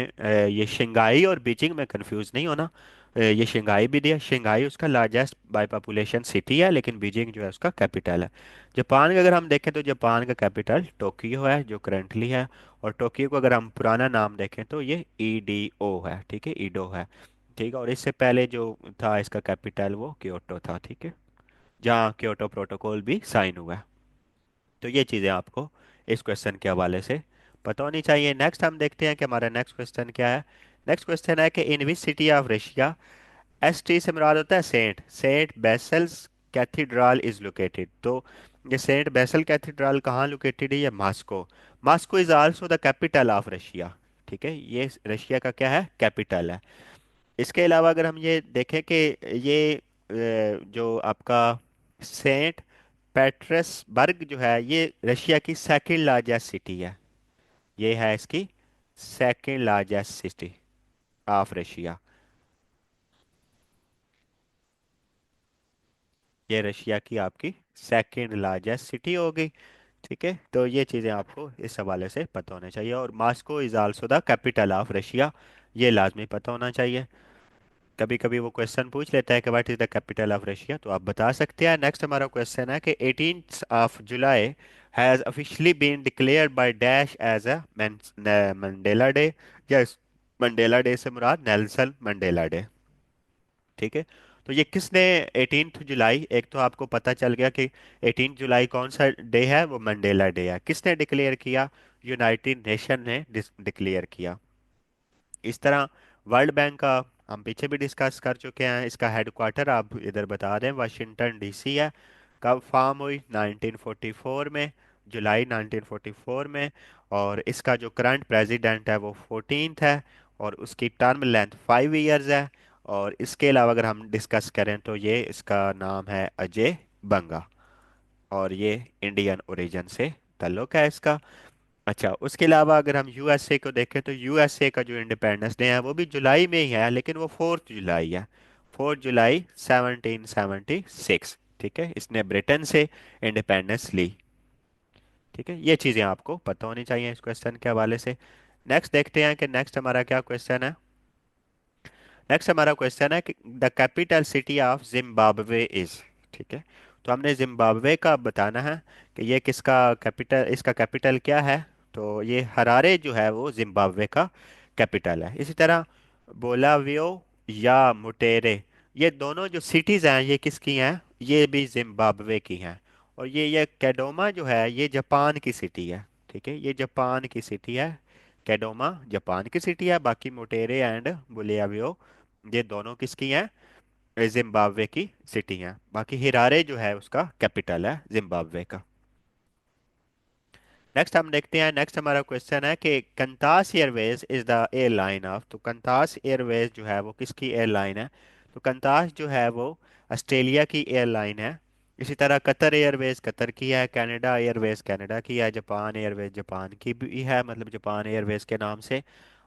ये शंघाई और बीजिंग में कंफ्यूज नहीं होना। ये शंघाई भी दिया, शंघाई उसका लार्जेस्ट बाय पॉपुलेशन सिटी है, लेकिन बीजिंग जो है उसका कैपिटल है। जापान का अगर हम देखें तो जापान का कैपिटल टोक्यो है जो करंटली है। और टोक्यो को अगर हम पुराना नाम देखें तो ये EDO है। ठीक है, ईडो है। ठीक है, और इससे पहले जो था इसका कैपिटल वो क्योटो था। ठीक है, जहाँ क्योटो प्रोटोकॉल भी साइन हुआ है। तो ये चीज़ें आपको इस क्वेश्चन के हवाले से पता होनी चाहिए। नेक्स्ट हम देखते हैं कि हमारा नेक्स्ट क्वेश्चन क्या है। नेक्स्ट क्वेश्चन है कि in which city of Russia, ST से मुराद होता है saint saint basil's cathedral is located. तो ये सेंट बेसल कैथीड्रल कहाँ लोकेटेड है, ये Moscow. Moscow is also the capital of Russia. ठीक है, ये रशिया का क्या है, कैपिटल है। इसके अलावा अगर हम ये देखें कि ये जो आपका सेंट पेटर्सबर्ग जो है ये रशिया की सेकंड लार्जेस्ट सिटी है। ये है इसकी second largest city of Russia. ये रशिया की आपकी सेकंड लार्जेस्ट सिटी होगी। ठीक है, तो ये चीज़ें आपको इस हवाले से पता होना चाहिए। और Moscow is also the capital of Russia, ये लाजमी पता होना चाहिए। कभी कभी वो क्वेश्चन पूछ लेता है कि what is the capital of Russia, तो आप बता सकते हैं। नेक्स्ट हमारा क्वेश्चन है कि 18th of July has officially been declared by dash as a Mandela Day. Yes, Mandela Day से मुराद नेल्सन मंडेला डे। ठीक है, तो ये किसने 18th जुलाई, एक तो आपको पता चल गया कि 18 जुलाई कौन सा डे है, वो मंडेला डे है। किसने डिक्लेयर किया, यूनाइटेड नेशन ने डिक्लेयर किया। इस तरह वर्ल्ड बैंक का हम पीछे भी डिस्कस कर चुके हैं। इसका हेडक्वार्टर आप इधर बता दें, वाशिंगटन DC है। कब फॉर्म हुई, 1944 में, जुलाई 1944 में। और इसका जो करंट प्रेसिडेंट है वो 14th है, और उसकी टर्म लेंथ 5 years है। और इसके अलावा अगर हम डिस्कस करें तो ये इसका नाम है अजय बंगा, और ये इंडियन ओरिजिन से ताल्लुक है इसका। अच्छा, उसके अलावा अगर हम USA को देखें तो USA का जो इंडिपेंडेंस डे है वो भी जुलाई में ही है, लेकिन वो 4th जुलाई है। 4th जुलाई 1776। ठीक है, इसने ब्रिटेन से इंडिपेंडेंस ली। ठीक है, ये चीज़ें आपको पता होनी चाहिए इस क्वेश्चन के हवाले से। नेक्स्ट देखते हैं कि नेक्स्ट हमारा क्या क्वेश्चन है। नेक्स्ट हमारा क्वेश्चन है कि the capital city of Zimbabwe is. ठीक है, तो हमने जिम्बाब्वे का बताना है कि ये किसका कैपिटल, इसका कैपिटल क्या है। तो ये हरारे जो है वो जिम्बाब्वे का कैपिटल है। इसी तरह बोलावियो या मुटेरे, ये दोनों जो सिटीज़ हैं ये किसकी हैं, ये भी जिम्बाब्वे की हैं। और ये कैडोमा जो है ये जापान की सिटी है। ठीक है, ये जापान की सिटी है, कैडोमा जापान की सिटी है, बाकी मोटेरे एंड बुलियावियो ये दोनों किसकी हैं, जिम्बाब्वे की सिटी हैं। बाकी हिरारे जो है उसका कैपिटल है जिम्बाब्वे का। नेक्स्ट हम देखते हैं, नेक्स्ट हमारा क्वेश्चन है कि Qantas airways is the airline of, तो कंतास एयरवेज जो है वो किसकी एयरलाइन है। तो कंतास जो है वो ऑस्ट्रेलिया की एयरलाइन है। इसी तरह कतर एयरवेज कतर की है, कनाडा एयरवेज कनाडा की है, जापान एयरवेज जापान की भी है, मतलब जापान एयरवेज के नाम से।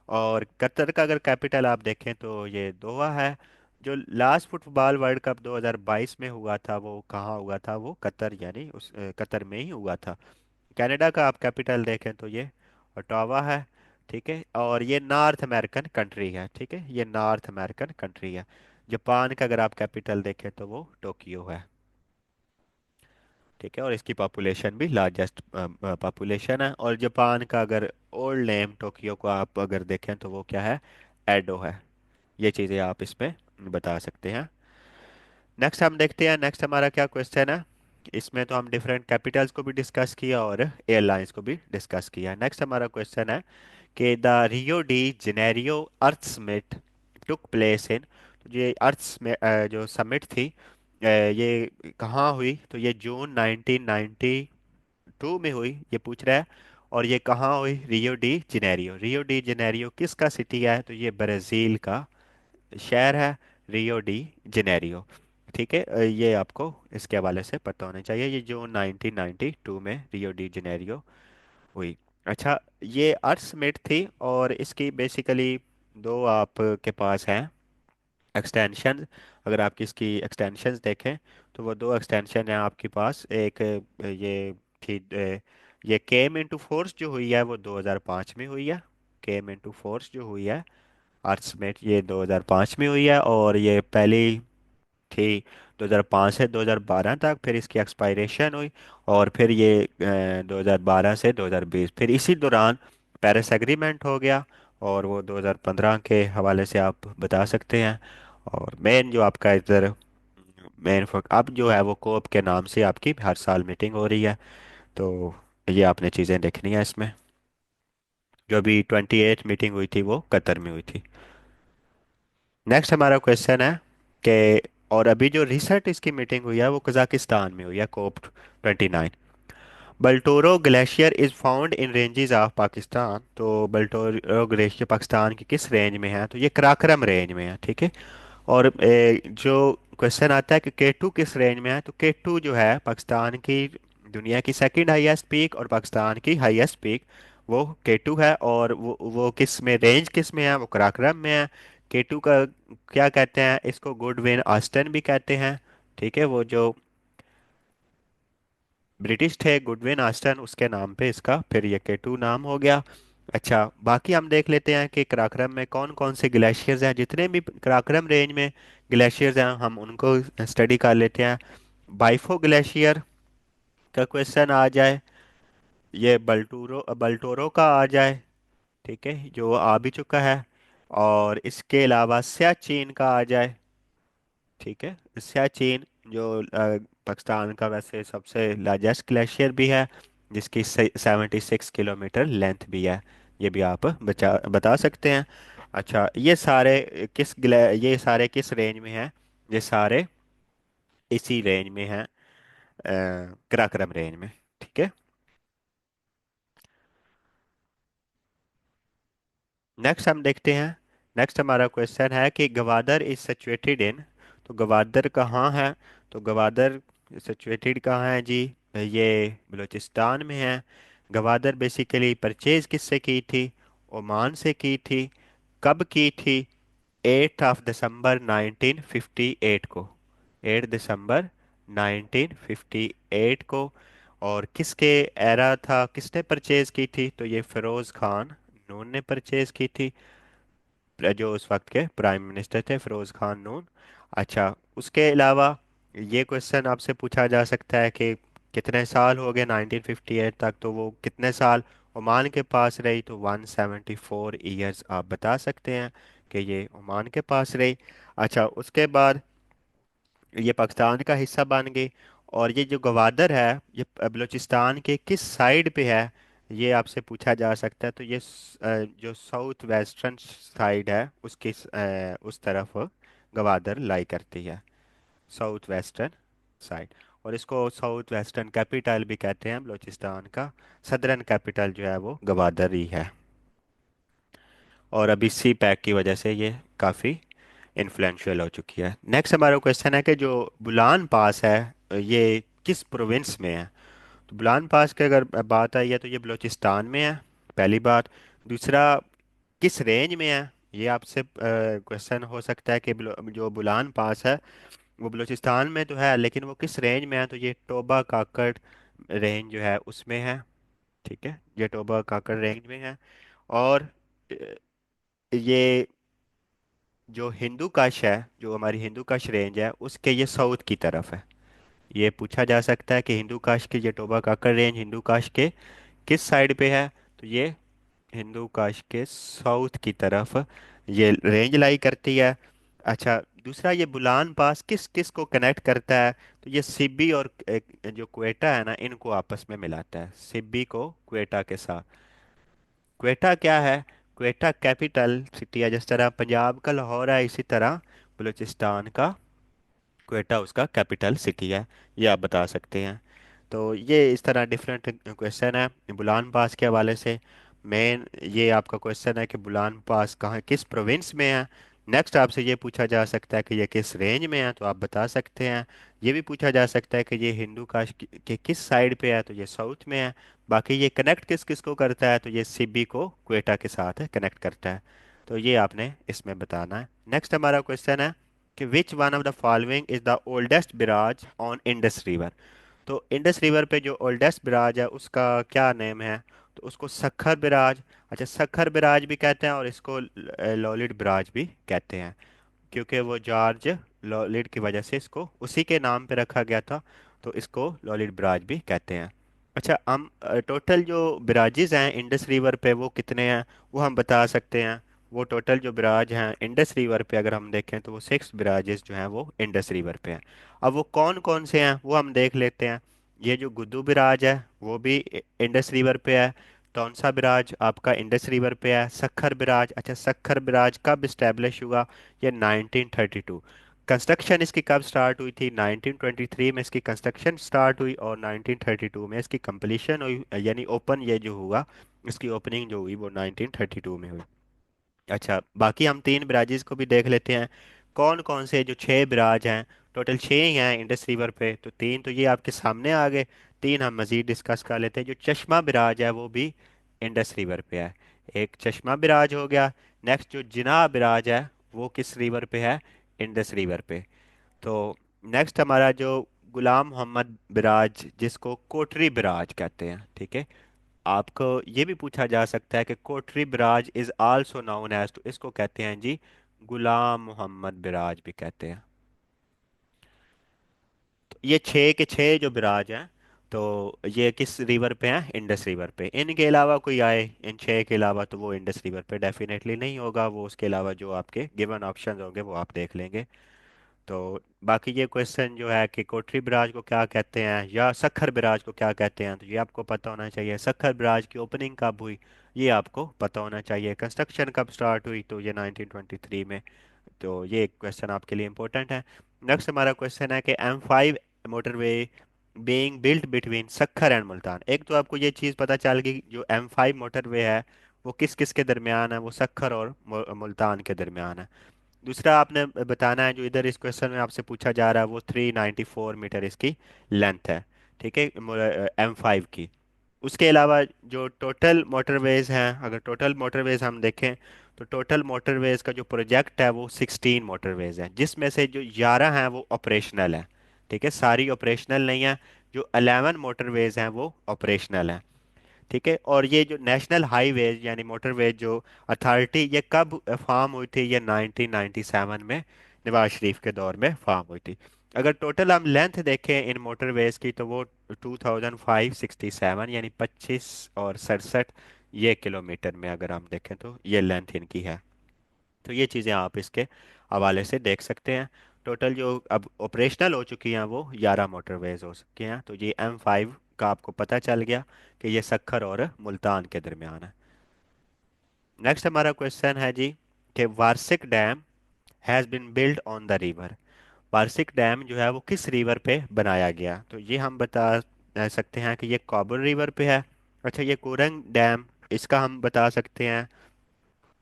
और कतर का अगर कैपिटल आप देखें तो ये दोहा है। जो लास्ट फुटबॉल वर्ल्ड कप 2022 में हुआ था वो कहाँ हुआ था, वो कतर यानी उस कतर में ही हुआ था। कनाडा का आप कैपिटल देखें तो ये ओटावा है। ठीक है, और ये नॉर्थ अमेरिकन कंट्री है। ठीक है, ये नॉर्थ अमेरिकन कंट्री है। जापान का अगर आप कैपिटल देखें तो वो टोक्यो है। ठीक है, और इसकी पॉपुलेशन भी लार्जेस्ट पॉपुलेशन है। और जापान का अगर ओल्ड नेम टोक्यो को आप अगर देखें तो वो क्या है, एडो है। ये चीज़ें आप इसमें बता सकते हैं। नेक्स्ट हम देखते हैं, नेक्स्ट हमारा क्या क्वेश्चन है। इसमें तो हम डिफरेंट कैपिटल्स को भी डिस्कस किया और एयरलाइंस को भी डिस्कस किया। नेक्स्ट हमारा क्वेश्चन है कि the Rio de Janeiro earth summit took place in, तो ये अर्थ में जो समिट थी ये कहाँ हुई, तो ये जून 1992 में हुई, ये पूछ रहा है। और ये कहाँ हुई, Rio de Janeiro. Rio de Janeiro किसका सिटी है, तो ये ब्राज़ील का शहर है, रियो डी जेनेरियो। ठीक है, ये आपको इसके हवाले से पता होना चाहिए। ये जून 1992 में रियो डी जेनेरियो हुई। अच्छा, ये अर्थ समिट थी और इसकी बेसिकली दो आपके पास हैं एक्सटेंशन। अगर आप इसकी एक्सटेंशंस देखें तो वो दो एक्सटेंशन हैं आपके पास। एक ये थी ये केम इनटू फोर्स जो हुई है वो 2005 में हुई है। केम इनटू फोर्स जो हुई है अर्थ समिट ये 2005 में हुई है। और ये पहली थी 2005 से 2012 तक, फिर इसकी एक्सपायरेशन हुई। और फिर ये 2012 से 2020, फिर इसी दौरान पेरिस एग्रीमेंट हो गया। और वो 2015 के हवाले से आप बता सकते हैं। और मेन जो आपका इधर मेन अब जो है वो कोप के नाम से आपकी हर साल मीटिंग हो रही है। तो ये आपने चीज़ें देखनी है इसमें। जो अभी 28 मीटिंग हुई थी वो कतर में हुई थी। नेक्स्ट हमारा क्वेश्चन है कि और अभी जो रिसेंट इसकी मीटिंग हुई है वो कजाकिस्तान में हुई है, COP 29। Baltoro glacier is found in ranges of Pakistan, तो बल्टोरो ग्लेशियर पाकिस्तान की किस रेंज में है, तो ये कराकरम रेंज में है। ठीक है, और जो क्वेश्चन आता है कि केटू किस रेंज में है, तो केटू जो है पाकिस्तान की दुनिया की सेकंड हाईएस्ट पीक और पाकिस्तान की हाईएस्ट पीक वो केटू है। और वो किस में रेंज किस में है, वो कराकरम में है। केटू का क्या कहते हैं, इसको गुडविन आस्टन भी कहते हैं। ठीक है, वो जो ब्रिटिश थे गुडविन आस्टन उसके नाम पे इसका फिर ये केटू नाम हो गया। अच्छा, बाकी हम देख लेते हैं कि कराकरम में कौन कौन से ग्लेशियर्स हैं। जितने भी कराकरम रेंज में ग्लेशियर्स हैं हम उनको स्टडी कर लेते हैं। बाइफो ग्लेशियर का क्वेश्चन आ जाए, ये बल्टोरो बल्टोरो का आ जाए। ठीक है, जो आ भी चुका है। और इसके अलावा सियाचिन का आ जाए। ठीक है, सियाचिन जो पाकिस्तान का वैसे सबसे लार्जेस्ट ग्लेशियर भी है, जिसकी 76 किलोमीटर लेंथ भी है। ये भी आप बता सकते हैं। अच्छा, ये सारे ये सारे किस रेंज में हैं, ये सारे इसी रेंज में हैं, कराकरम रेंज में। ठीक है, नेक्स्ट हम देखते हैं। नेक्स्ट हमारा क्वेश्चन है कि गवादर इज सिचुएटेड इन, तो गवादर कहाँ है, तो गवादर सिचुएटेड कहाँ है जी, ये बलूचिस्तान में है। गवादर बेसिकली परचेज किससे की थी, ओमान से की थी। कब की थी, 8 दिसंबर 1958 को, 8 दिसंबर 1958 को। और किसके एरा था, किसने परचेज की थी, तो ये फिरोज खान नून ने परचेज की थी, जो उस वक्त के प्राइम मिनिस्टर थे फिरोज खान नून। अच्छा, उसके अलावा ये क्वेश्चन आपसे पूछा जा सकता है कि कितने साल हो गए 1958 तक, तो वो कितने साल ओमान के पास रही, तो 174 ईयर्स आप बता सकते हैं कि ये ओमान के पास रही। अच्छा, उसके बाद ये पाकिस्तान का हिस्सा बन गई। और ये जो गवादर है ये बलूचिस्तान के किस साइड पे है, ये आपसे पूछा जा सकता है। तो ये जो साउथ वेस्टर्न साइड है उसकी उस तरफ गवादर लाई करती है, साउथ वेस्टर्न साइड। और इसको साउथ वेस्टर्न कैपिटल भी कहते हैं बलूचिस्तान का। सदरन कैपिटल जो है वो गवादर ही है। और अभी सी पैक की वजह से ये काफ़ी इन्फ्लुएंशियल हो चुकी है। नेक्स्ट हमारा क्वेश्चन है कि जो बुलान पास है ये किस प्रोविंस में है। तो बुलान पास की अगर बात आई है तो ये बलूचिस्तान में है, पहली बात। दूसरा, किस रेंज में है। ये आपसे क्वेश्चन हो सकता है कि जो बुलान पास है वो बलूचिस्तान में तो है, लेकिन वो किस रेंज में है। तो ये टोबा काकड़ रेंज जो है उसमें है। ठीक है, ये टोबा काकड़ रेंज में है। और ये जो हिंदू काश है, जो हमारी हिंदू काश रेंज है उसके ये साउथ की तरफ है। ये पूछा जा सकता है कि हिंदू काश की ये टोबा काकड़ रेंज हिंदू काश के किस साइड पे है। तो ये हिंदू काश के साउथ की तरफ ये रेंज लाई करती है। अच्छा, दूसरा, ये बुलान पास किस किस को कनेक्ट करता है। तो ये सिब्बी और जो क्वेटा है ना, इनको आपस में मिलाता है, सिब्बी को क्वेटा के साथ। क्वेटा क्या है। क्वेटा कैपिटल सिटी है, जिस तरह पंजाब का लाहौर है इसी तरह बलूचिस्तान का क्वेटा उसका कैपिटल सिटी है। ये आप बता सकते हैं। तो ये इस तरह डिफरेंट क्वेश्चन है बुलान पास के हवाले से। मेन ये आपका क्वेश्चन है कि बुलान पास कहाँ किस प्रोविंस में है। नेक्स्ट आपसे ये पूछा जा सकता है कि ये किस रेंज में है, तो आप बता सकते हैं। ये भी पूछा जा सकता है कि ये हिंदू काश के किस साइड पे है, तो ये साउथ में है। बाकी ये कनेक्ट किस किस को करता है, तो ये सिबी को क्वेटा के साथ कनेक्ट करता है। तो ये आपने इसमें बताना है। नेक्स्ट हमारा क्वेश्चन है कि which one of the following is the oldest barrage on Indus river. तो इंडस रिवर पे जो ओल्डेस्ट बिराज है उसका क्या नेम है। तो उसको सखर बिराज। अच्छा, सखर बिराज भी कहते हैं और इसको लॉलिड बिराज भी कहते हैं, क्योंकि वो जॉर्ज लॉलिड की वजह से इसको उसी के नाम पे रखा गया था। तो इसको लॉलिड बिराज भी कहते हैं। अच्छा, हम टोटल जो बिराजेस हैं इंडस रिवर पे वो कितने हैं, वो हम बता सकते हैं। वो टोटल जो बिराज हैं इंडस रिवर पे अगर हम देखें तो वो 6 बिराजेस जो हैं वो इंडस रिवर पे हैं। अब वो कौन कौन से हैं वो हम देख लेते हैं। ये जो गुद्दू बिराज है वो भी इंडस रिवर पे है। तौनसा बिराज आपका इंडस रिवर पे है। सखर बिराज, अच्छा सखर बिराज कब इस्टेब्लिश हुआ। ये 1932। कंस्ट्रक्शन इसकी कब स्टार्ट हुई थी, 1923 में इसकी कंस्ट्रक्शन स्टार्ट हुई और 1932 में इसकी कंप्लीशन हुई, यानी ओपन ये जो हुआ, इसकी ओपनिंग जो हुई वो 1932 में हुई। अच्छा, बाकी हम 3 ब्राजीज को भी देख लेते हैं। कौन कौन से जो 6 ब्राज हैं, टोटल 6 ही हैं इंडस रिवर पे, तो 3 तो ये आपके सामने आ गए। 3 हम मजीद डिस्कस कर लेते हैं। जो चश्मा बिराज है वो भी इंडस रिवर पे है, एक चश्मा बिराज हो गया। नेक्स्ट जो जिना बिराज है वो किस रिवर पे है, इंडस रिवर पे। तो नेक्स्ट हमारा जो गुलाम मोहम्मद बिराज जिसको कोटरी बिराज कहते हैं, ठीक है। आपको ये भी पूछा जा सकता है कि कोटरी बिराज इज आल्सो नोन एज, तो इसको कहते हैं जी गुलाम मोहम्मद बिराज भी कहते हैं। तो ये 6 के 6 जो बिराज हैं, तो ये किस रिवर पे हैं, इंडस रिवर पे। इनके अलावा कोई आए इन 6 के अलावा तो वो इंडस रिवर पे डेफिनेटली नहीं होगा। वो उसके अलावा जो आपके गिवन ऑप्शंस होंगे वो आप देख लेंगे। तो बाकी ये क्वेश्चन जो है कि कोठरी बिराज को क्या कहते हैं या सखर बिराज को क्या कहते हैं, तो ये आपको पता होना चाहिए। सखर बिराज की ओपनिंग कब हुई ये आपको पता होना चाहिए। कंस्ट्रक्शन कब स्टार्ट हुई, तो ये 1923 में। तो ये क्वेश्चन आपके लिए इंपॉर्टेंट है। नेक्स्ट हमारा क्वेश्चन है कि M5 motorway being built between Sukkur and Multan. एक तो आपको ये चीज़ पता चल गई, जो M5 मोटरवे है वो किस किस के दरमियान है, वो सखर और मुल्तान के दरमियान है। दूसरा आपने बताना है, जो इधर इस क्वेश्चन में आपसे पूछा जा रहा है वो 394 मीटर इसकी लेंथ है, ठीक है, M5 की। उसके अलावा जो टोटल मोटरवेज हैं, अगर टोटल मोटरवेज हम देखें तो टोटल मोटरवेज का जो प्रोजेक्ट है वो 16 मोटरवेज हैं, जिसमें से जो 11 हैं वो ऑपरेशनल हैं। ठीक है, सारी ऑपरेशनल नहीं है। जो 11 मोटरवेज हैं वो ऑपरेशनल हैं। ठीक है, और ये जो नेशनल हाईवेज यानी मोटरवेज जो अथॉरिटी, ये कब फॉर्म हुई थी, ये 1997 में नवाज शरीफ के दौर में फॉर्म हुई थी। अगर टोटल हम लेंथ देखें इन मोटरवेज की तो वो 2567 यानी 25 और 67 ये किलोमीटर में अगर हम देखें तो ये लेंथ इनकी है। तो ये चीज़ें आप इसके हवाले से देख सकते हैं। टोटल जो अब ऑपरेशनल हो चुकी हैं वो 11 मोटरवेज हो चुकी हैं। तो ये M5 का आपको पता चल गया कि ये सक्खर और मुल्तान के दरमियान है। नेक्स्ट हमारा क्वेश्चन है जी कि Warsak dam has been build on the river. Warsak dam जो है वो किस रिवर पे बनाया गया, तो ये हम बता सकते हैं कि ये काबुल रिवर पे है। अच्छा, ये कुरंग डैम, इसका हम बता सकते हैं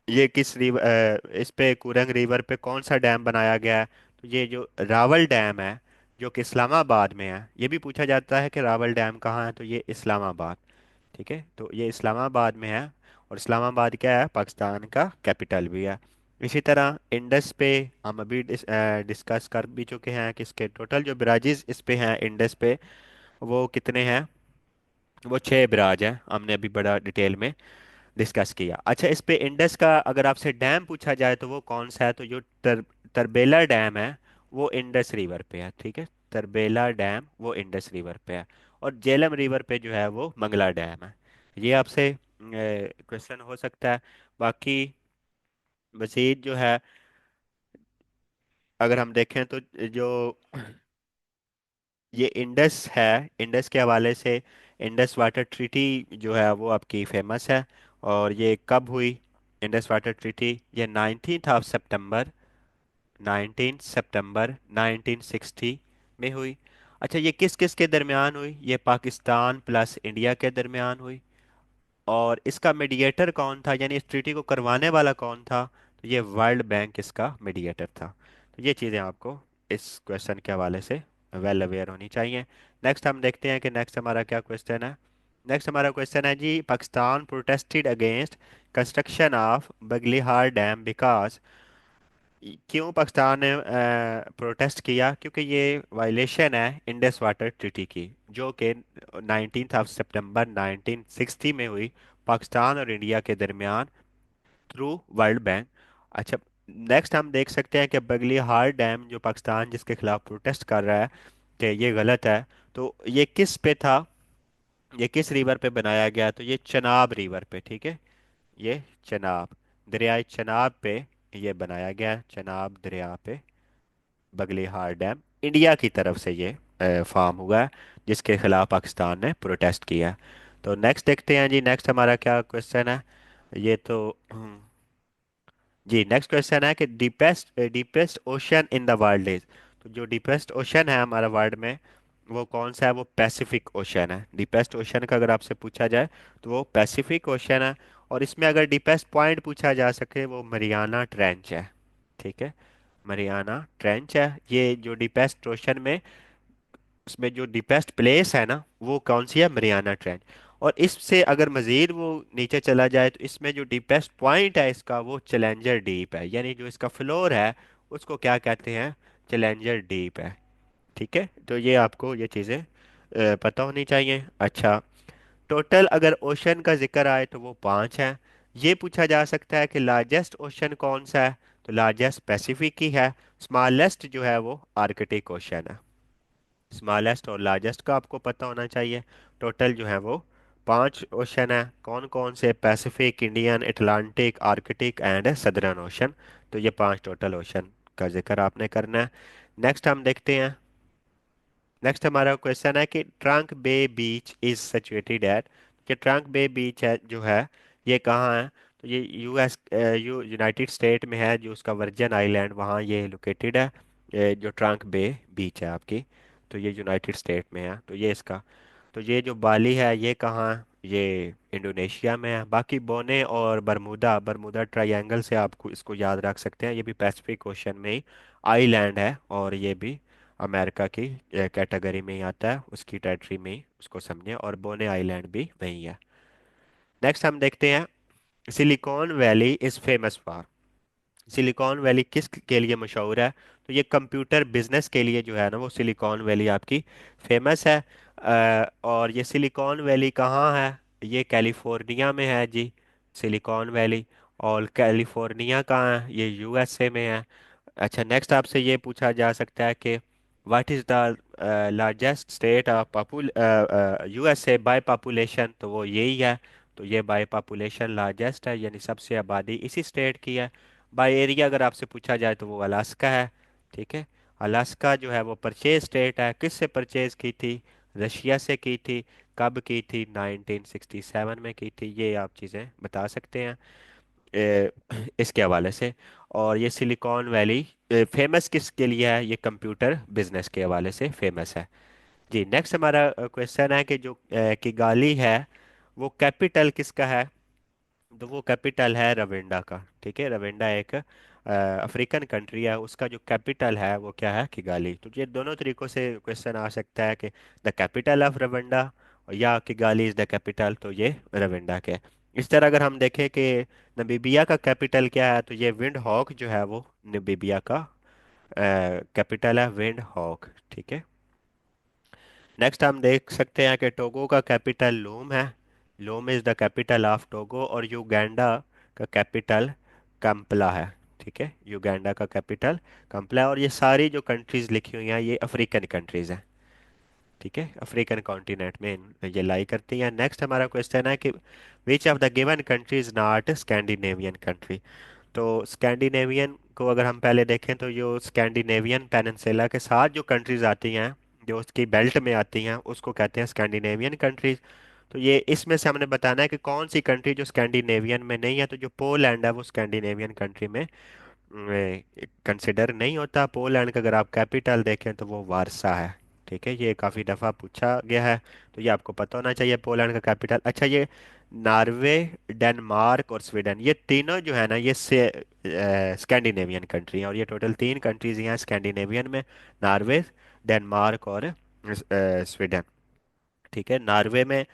ये किस रिवर, इस पे कुरंग रिवर पे कौन सा डैम बनाया गया है। तो ये जो रावल डैम है जो कि इस्लामाबाद में है, ये भी पूछा जाता है कि रावल डैम कहाँ है, तो ये इस्लामाबाद। ठीक है, तो ये इस्लामाबाद में है। और इस्लामाबाद क्या है, पाकिस्तान का कैपिटल भी है। इसी तरह इंडस पे हम अभी डिस्कस कर भी चुके हैं कि इसके टोटल जो ब्राजेस इस पे हैं इंडस पे, वो कितने हैं। वो 6 ब्राज हैं, हमने अभी बड़ा डिटेल में डिस्कस किया। अच्छा, इस पे इंडस का अगर आपसे डैम पूछा जाए तो वो कौन सा है, तो जो तरबेला डैम है वो इंडस रिवर पे है। ठीक है, तरबेला डैम वो इंडस रिवर पे है। और जेलम रिवर पे जो है वो मंगला डैम है। ये आपसे क्वेश्चन हो सकता है। बाकी मजीद जो है अगर हम देखें तो जो ये इंडस है, इंडस के हवाले से इंडस वाटर ट्रीटी जो है वो आपकी फेमस है। और ये कब हुई इंडस वाटर ट्रीटी, ये 19 सितंबर 19 सितंबर 1960 में हुई। अच्छा, ये किस किस के दरमियान हुई, ये पाकिस्तान प्लस इंडिया के दरमियान हुई। और इसका मीडिएटर कौन था, यानी इस ट्रीटी को करवाने वाला कौन था, तो ये वर्ल्ड बैंक इसका मीडिएटर था। तो ये चीज़ें आपको इस क्वेश्चन के हवाले से वेल अवेयर होनी चाहिए। नेक्स्ट हम देखते हैं कि नेक्स्ट हमारा क्या क्वेश्चन है। नेक्स्ट हमारा क्वेश्चन है जी, Pakistan protested against construction of Baglihar dam because. क्यों पाकिस्तान ने प्रोटेस्ट किया, क्योंकि ये वायलेशन है इंडस वाटर ट्रीटी की, जो कि 19 सितंबर 1960 में हुई पाकिस्तान और इंडिया के दरमियान थ्रू वर्ल्ड बैंक। अच्छा, नेक्स्ट हम देख सकते हैं कि बगली हार डैम जो पाकिस्तान जिसके खिलाफ प्रोटेस्ट कर रहा है कि ये गलत है, तो ये किस पे था, ये किस रिवर पे बनाया गया, तो ये चनाब रिवर पे। ठीक है, ये चनाब, दरियाई चनाब पे ये बनाया गया है, चनाब दरिया पे बगलिहार डैम इंडिया की तरफ से ये फार्म हुआ है जिसके खिलाफ पाकिस्तान ने प्रोटेस्ट किया है। तो नेक्स्ट देखते हैं जी, नेक्स्ट हमारा क्या क्वेश्चन है। ये तो जी नेक्स्ट क्वेश्चन है कि deepest deepest ocean in the world is. तो जो डीपेस्ट ओशन है हमारा वर्ल्ड में वो कौन सा है, वो पैसिफिक ओशन है। डीपेस्ट ओशन का अगर आपसे पूछा जाए तो वो पैसिफिक ओशन है। और इसमें अगर डीपेस्ट पॉइंट पूछा जा सके वो मरियाना ट्रेंच है। ठीक है, मरियाना ट्रेंच है ये जो डीपेस्ट ओशन में, उसमें जो डीपेस्ट प्लेस है ना वो कौन सी है, मरियाना ट्रेंच। और इससे अगर मजीद वो नीचे चला जाए तो इसमें जो डीपेस्ट पॉइंट है इसका वो चैलेंजर डीप है, यानी जो इसका फ्लोर है उसको क्या कहते हैं, चैलेंजर डीप है। ठीक है, तो ये आपको ये चीज़ें पता होनी चाहिए। अच्छा, टोटल अगर ओशन का जिक्र आए तो वो 5 हैं। ये पूछा जा सकता है कि लार्जेस्ट ओशन कौन सा है, तो लार्जेस्ट पैसिफिक ही है। स्मॉलेस्ट जो है वो आर्कटिक ओशन है। स्मॉलेस्ट और लार्जेस्ट का आपको पता होना चाहिए। टोटल जो है वो 5 ओशन है। कौन कौन से, Pacific, Indian, Atlantic, Arctic and southern ocean. तो ये 5 टोटल ओशन का जिक्र आपने करना है। नेक्स्ट हम देखते हैं। नेक्स्ट हमारा क्वेश्चन है कि Trunk Bay beach is situated at. कि ट्रंक बे बीच है जो है ये कहाँ है, तो ये यूएस यूनाइटेड स्टेट में है, जो उसका वर्जन आइलैंड वहाँ ये लोकेटेड है। ये जो ट्रंक बे बीच है आपकी, तो ये यूनाइटेड स्टेट में है। तो ये इसका, तो ये जो बाली है ये कहाँ है, ये इंडोनेशिया में है। बाकी बोने और बरमूदा, बरमूदा ट्रायंगल से आपको इसको याद रख सकते हैं, ये भी पैसिफिक ओशन में ही आइलैंड है। और ये भी अमेरिका की कैटेगरी में ही आता है, उसकी टेरिटरी में ही उसको समझें। और बोने आइलैंड भी वही है। नेक्स्ट हम देखते हैं, silicon valley is famous for. Silicon valley किस के लिए मशहूर है, तो ये कंप्यूटर बिजनेस के लिए जो है ना वो सिलिकॉन वैली आपकी फेमस है। और ये सिलिकॉन वैली कहाँ है, ये कैलिफोर्निया में है जी, सिलिकॉन वैली। और कैलिफोर्निया कहाँ है, ये यूएसए में है। अच्छा, नेक्स्ट आपसे ये पूछा जा सकता है कि what is the largest state of popul USA by population, तो वो यही है। तो ये बाय पॉपुलेशन लार्जेस्ट है, यानी सबसे आबादी इसी स्टेट की है। बाय एरिया अगर आपसे पूछा जाए तो वो अलास्का है। ठीक है, अलास्का जो है वो परचेज स्टेट है, किससे परचेज की थी, रशिया से की थी। कब की थी, 1967 में की थी, ये आप चीज़ें बता सकते हैं इसके हवाले से। और ये सिलिकॉन वैली फेमस किसके लिए है, ये कंप्यूटर बिजनेस के हवाले से फेमस है। जी, नेक्स्ट हमारा क्वेश्चन है कि जो किगाली है वो कैपिटल किसका है। तो वो कैपिटल है रविंडा का। ठीक है, रविंडा एक अफ्रीकन कंट्री है, उसका जो कैपिटल है वो क्या है, किगाली। तो ये दोनों तरीकों से क्वेश्चन आ सकता है कि द कैपिटल ऑफ रविंडा या किगाली इज द कैपिटल, तो ये रविंडा के। इस तरह अगर हम देखें कि नमीबिया का कैपिटल क्या है, तो ये विंड हॉक जो है वो नमीबिया का कैपिटल है, विंड हॉक। ठीक है। नेक्स्ट हम देख सकते हैं कि टोगो का कैपिटल लूम है, loom is the capital of Togo. और युगांडा का कैपिटल कंपला है। ठीक है, युगांडा का कैपिटल कंपला है। और ये सारी जो कंट्रीज लिखी हुई हैं ये अफ्रीकन कंट्रीज हैं। ठीक है, अफ्रीकन कॉन्टिनेंट में ये लाई करती हैं। नेक्स्ट हमारा क्वेश्चन है कि which of the given country is not Scandinavian country. तो स्कैंडिनेवियन को अगर हम पहले देखें तो जो स्कैंडिनेवियन पेनिनसुला के साथ जो कंट्रीज आती हैं, जो उसकी बेल्ट में आती हैं, उसको कहते हैं स्कैंडिनेवियन कंट्रीज। तो ये इसमें से हमने बताना है कि कौन सी कंट्री जो स्कैंडिनेवियन में नहीं है। तो जो पोलैंड है वो स्कैंडिनेवियन कंट्री में कंसिडर नहीं होता। पोलैंड का अगर आप कैपिटल देखें तो वो वारसा है। ठीक है, ये काफ़ी दफ़ा पूछा गया है, तो ये आपको पता होना चाहिए पोलैंड का कैपिटल। अच्छा, ये नॉर्वे, डेनमार्क और स्वीडन, ये तीनों जो है ना ये से स्कैंडिनेवियन कंट्री हैं। और ये टोटल तीन कंट्रीज हैं स्कैंडिनेवियन में, नॉर्वे, डेनमार्क और स्वीडन। ठीक है, नॉर्वे में,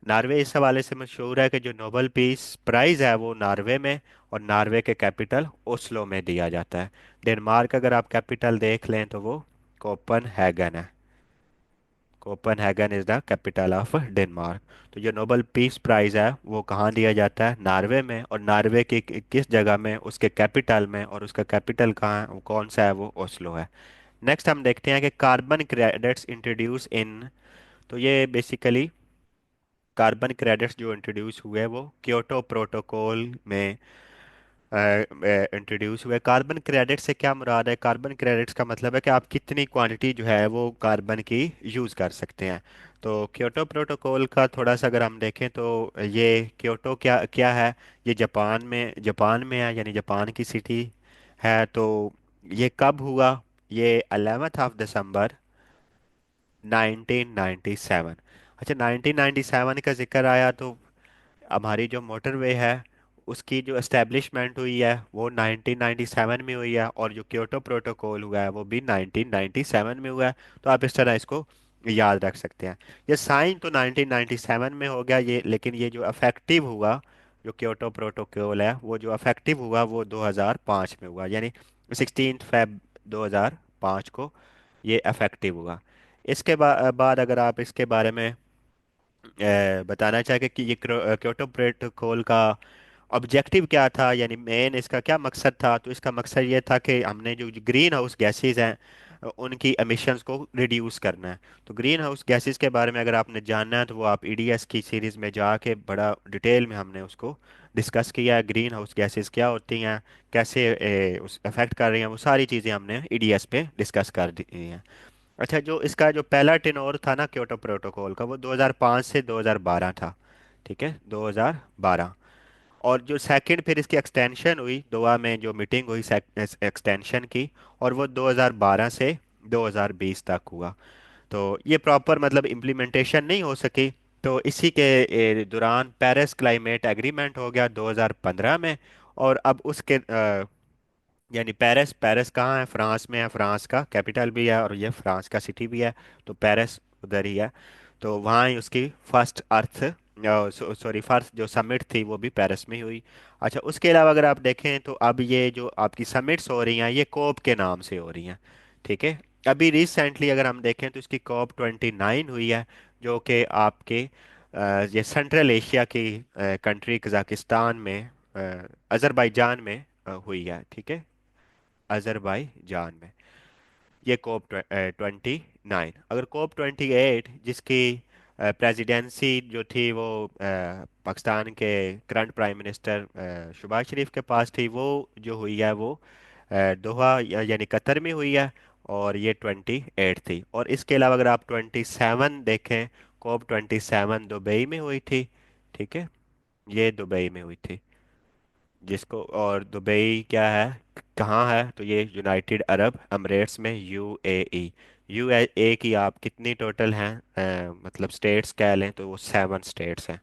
नॉर्वे इस हवाले से मशहूर है कि जो नोबेल पीस प्राइज है वो नॉर्वे में, और नॉर्वे के कैपिटल ओस्लो में दिया जाता है। डेनमार्क अगर आप कैपिटल देख लें तो वो कोपनहेगन है, Copenhagen is the capital of Denmark. तो जो नोबेल पीस प्राइज है वो कहाँ दिया जाता है, नॉर्वे में। और नॉर्वे की किस जगह में, उसके कैपिटल में, और उसका कैपिटल कहाँ है, वो कौन सा है, वो ओस्लो है। नेक्स्ट हम देखते हैं कि कार्बन क्रेडिट्स इंट्रोड्यूस इन। तो ये बेसिकली कार्बन क्रेडिट्स जो इंट्रोड्यूस हुए वो क्योटो प्रोटोकॉल में इंट्रोड्यूस हुए। कार्बन क्रेडिट से क्या मुराद है, कार्बन क्रेडिट्स का मतलब है कि आप कितनी क्वांटिटी जो है वो कार्बन की यूज़ कर सकते हैं। तो क्योटो प्रोटोकॉल का थोड़ा सा अगर हम देखें तो ये क्योटो क्या क्या है, ये जापान में है, यानी जापान की सिटी है। तो ये कब हुआ, ये 11 दिसंबर 1997। अच्छा, 1997 का जिक्र आया तो हमारी जो मोटरवे है उसकी जो एस्टेब्लिशमेंट हुई है वो 1997 में हुई है, और जो क्योटो प्रोटोकॉल हुआ है वो भी 1997 में हुआ है। तो आप इस तरह इसको याद रख सकते हैं। ये साइन तो 1997 में हो गया ये, लेकिन ये जो अफेक्टिव हुआ, जो क्योटो प्रोटोकॉल है वो जो अफेक्टिव हुआ वो 2005 में हुआ, यानी 16 फेब 2005 को ये अफेक्टिव हुआ। इसके बाद अगर आप इसके बारे में बताना चाहेंगे कि ये क्योटो प्रोटोकॉल का ऑब्जेक्टिव क्या था, यानी मेन इसका क्या मकसद था। तो इसका मकसद ये था कि हमने जो ग्रीन हाउस गैसेस हैं उनकी एमिशंस को रिड्यूस करना है। तो ग्रीन हाउस गैसेस के बारे में अगर आपने जानना है तो वो आप ईडीएस की सीरीज़ में जाके बड़ा डिटेल में हमने उसको डिस्कस किया है। ग्रीन हाउस गैसेस क्या होती हैं, कैसे उस अफेक्ट कर रही हैं, वो सारी चीज़ें हमने ईडीएस पे डिस्कस कर दी हैं। अच्छा, जो इसका जो पहला टेनोर था ना क्योटो प्रोटोकॉल का वो 2005 से 2012 था। ठीक है, 2012। और जो सेकंड फिर इसकी एक्सटेंशन हुई, दोहा में जो मीटिंग हुई एक्सटेंशन की, और वो 2012 से 2020 तक हुआ। तो ये प्रॉपर मतलब इम्प्लीमेंटेशन नहीं हो सकी। तो इसी के दौरान पेरिस क्लाइमेट एग्रीमेंट हो गया 2015 में। और अब उसके यानी पेरिस, पेरिस कहाँ है, फ्रांस में है, फ्रांस का कैपिटल भी है और ये फ्रांस का सिटी भी है। तो पेरिस उधर ही है। तो वहाँ ही उसकी फर्स्ट अर्थ सॉरी फर्स्ट जो समिट थी वो भी पेरिस में ही हुई। अच्छा, उसके अलावा अगर आप देखें तो अब ये जो आपकी समिट्स हो रही हैं ये कोप के नाम से हो रही हैं। ठीक है, अभी रिसेंटली अगर हम देखें तो इसकी COP29 हुई है, जो कि आपके ये सेंट्रल एशिया की कंट्री कजाकिस्तान में अजरबैजान में हुई है। ठीक है, अजरबैजान में। ये COP29। अगर COP28 जिसकी प्रेसिडेंसी जो थी वो पाकिस्तान के करंट प्राइम मिनिस्टर शहबाज शरीफ के पास थी, वो जो हुई है वो दोहा यानी कतर में हुई है। और ये 28 थी। और इसके अलावा अगर आप 27 देखें COP 27 दुबई में हुई थी। ठीक है, ये दुबई में हुई थी। जिसको, और दुबई क्या है, कहाँ है, तो ये यूनाइटेड अरब अमीरेट्स में, यूएई। यूएई की आप कितनी टोटल हैं, मतलब स्टेट्स कह लें तो वो 7 स्टेट्स हैं।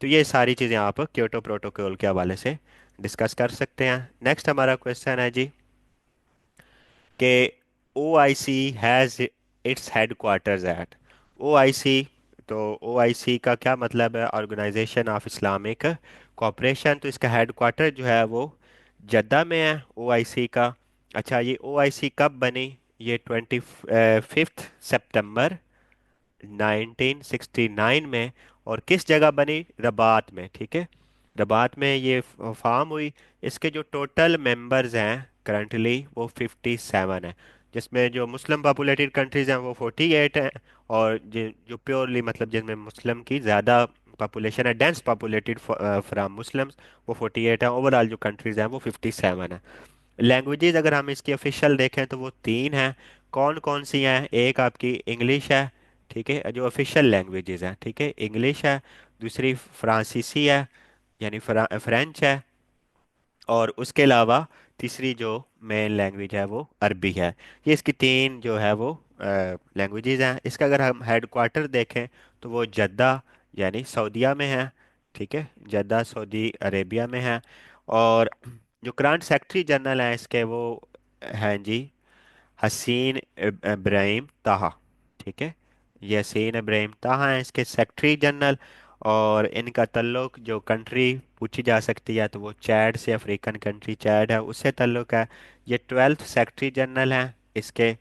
तो ये सारी चीज़ें आप क्योटो प्रोटोकॉल के हवाले से डिस्कस कर सकते हैं। नेक्स्ट हमारा क्वेश्चन है जी कि O I C has its headquarters at. O I C, तो ओ आई सी का क्या मतलब है, ऑर्गेनाइजेशन ऑफ इस्लामिक कॉपरेशन। तो इसका हेड क्वार्टर जो है वो जद्दा में है, ओ आई सी का। अच्छा, ये ओ आई सी कब बनी, ये 25 सितंबर 1969 में। और किस जगह बनी, रबात में। ठीक है, रबात में ये फार्म हुई। इसके जो टोटल मेंबर्स हैं करंटली वो 57 है, जिसमें जो मुस्लिम पॉपुलेटेड कंट्रीज हैं वो 48 हैं, और जो प्योरली मतलब जिनमें मुस्लिम की ज़्यादा पॉपुलेशन है, डेंस पॉपुलेटेड फ्राम मुस्लिम्स, वो 48 है। ओवरऑल जो कंट्रीज हैं वो 57 है। लैंग्वेजेस अगर हम इसकी ऑफिशियल देखें तो वो तीन हैं। कौन कौन सी हैं, एक आपकी इंग्लिश है। ठीक है, जो ऑफिशियल लैंग्वेजेस हैं, ठीक है, इंग्लिश है। दूसरी फ्रांसीसी है, यानी फ्रेंच है। और उसके अलावा तीसरी जो मेन लैंग्वेज है वो अरबी है। ये इसकी तीन जो है वो लैंग्वेजेस हैं। इसका अगर हम हेड क्वार्टर देखें तो वो जद्दा यानी सऊदीया में है। ठीक है, जद्दा सऊदी अरेबिया में है। और जो करंट सेक्रेटरी जनरल हैं इसके वो हैं जी हसीन इब्राहिम ताहा। ठीक है, ये हसीन इब्राहिम ताहा हैं इसके सेक्रेटरी जनरल। और इनका ताल्लुक, जो कंट्री पूछी जा सकती है तो वो चैड से, अफ्रीकन कंट्री चैड है, उससे ताल्लुक है। ये 12th सेक्रेटरी जनरल हैं इसके।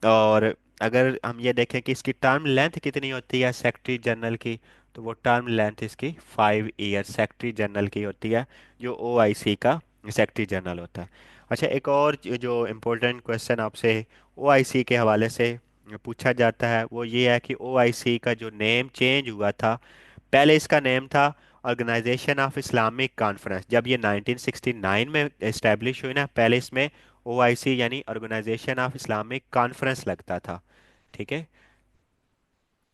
और अगर हम ये देखें कि इसकी टर्म लेंथ कितनी होती है सेक्रेटरी जनरल की, तो वो टर्म लेंथ इसकी 5 ईयर सेक्रेटरी जनरल की होती है, जो ओआईसी का सेक्रेटरी जनरल होता है। अच्छा, एक और जो इम्पोर्टेंट क्वेश्चन आपसे ओआईसी के हवाले से पूछा जाता है वो ये है कि ओआईसी का जो नेम चेंज हुआ था, पहले इसका नेम था ऑर्गेनाइजेशन ऑफ इस्लामिक कॉन्फ्रेंस। जब ये 1969 में इस्टेब्लिश हुई ना, पहले इसमें ओआईसी यानी ऑर्गेनाइजेशन ऑफ इस्लामिक कॉन्फ्रेंस लगता था। ठीक है,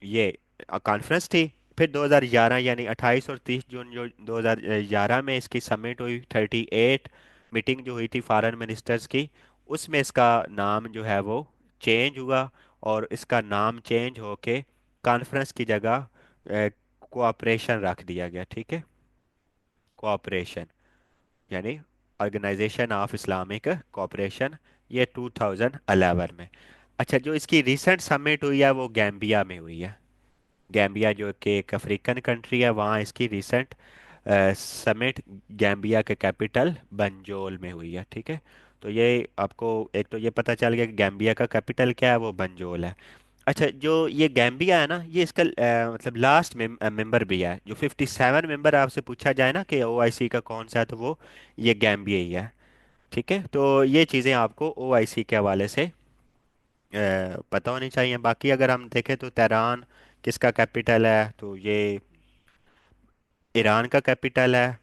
ये कॉन्फ्रेंस थी। फिर 2011 यानी 28 और 30 जून जो 2011 में इसकी समिट हुई, 38 मीटिंग जो हुई थी फॉरेन मिनिस्टर्स की, उसमें इसका नाम जो है वो चेंज हुआ। और इसका नाम चेंज होके कॉन्फ्रेंस की जगह कोऑपरेशन रख दिया गया। ठीक है, कोऑपरेशन यानी ऑर्गेनाइजेशन ऑफ इस्लामिक कोऑपरेशन, ये 2011 में। अच्छा, जो इसकी रिसेंट समिट हुई है वो गैम्बिया में हुई है। गैम्बिया जो कि एक अफ्रीकन कंट्री है, वहाँ इसकी रिसेंट समिट गैम्बिया के कैपिटल बंजोल में हुई है। ठीक है, तो ये आपको एक तो ये पता चल गया कि गैम्बिया का कैपिटल क्या है, वो बंजोल है। अच्छा, जो ये गैम्बिया है ना, ये इसका मतलब लास्ट मेंबर भी है। जो 57 मेंबर आपसे पूछा जाए ना कि ओआईसी का कौन सा है, तो वो ये गैम्बिया ही है। ठीक है, तो ये चीज़ें आपको ओआईसी के हवाले से पता होनी चाहिए। बाकी अगर हम देखें तो तेहरान किसका कैपिटल है, तो ये ईरान का कैपिटल है।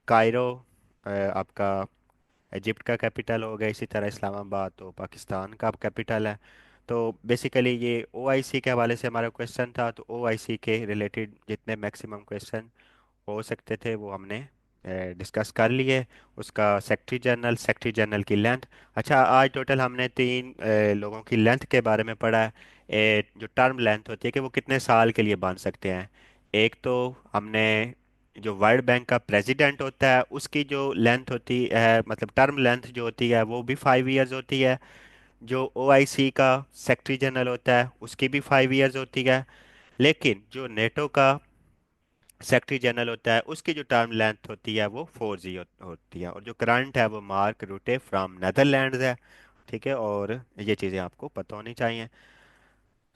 कायरो आपका इजिप्ट का कैपिटल हो गया। इसी तरह इस्लामाबाद तो पाकिस्तान का कैपिटल है। तो बेसिकली ये ओआईसी के हवाले से हमारा क्वेश्चन था। तो ओआईसी के रिलेटेड जितने मैक्सिमम क्वेश्चन हो सकते थे वो हमने डिस्कस कर लिए। उसका सेक्रेटरी जनरल की लेंथ। अच्छा, आज टोटल हमने तीन लोगों की लेंथ के बारे में पढ़ा है। जो टर्म लेंथ होती है कि वो कितने साल के लिए बन सकते हैं। एक तो हमने जो वर्ल्ड बैंक का प्रेसिडेंट होता है उसकी जो लेंथ होती है, मतलब टर्म लेंथ जो होती है वो भी 5 ईयर्स होती है। जो ओआईसी का सेक्रेटरी जनरल होता है उसकी भी 5 ईयर्स होती है। लेकिन जो नेटो का सेक्रेटरी जनरल होता है उसकी जो टर्म लेंथ होती है वो 4 ईयर होती है। और जो करंट है वो मार्क रूटे फ्रॉम नेदरलैंड्स है। ठीक है, और ये चीज़ें आपको पता होनी चाहिए।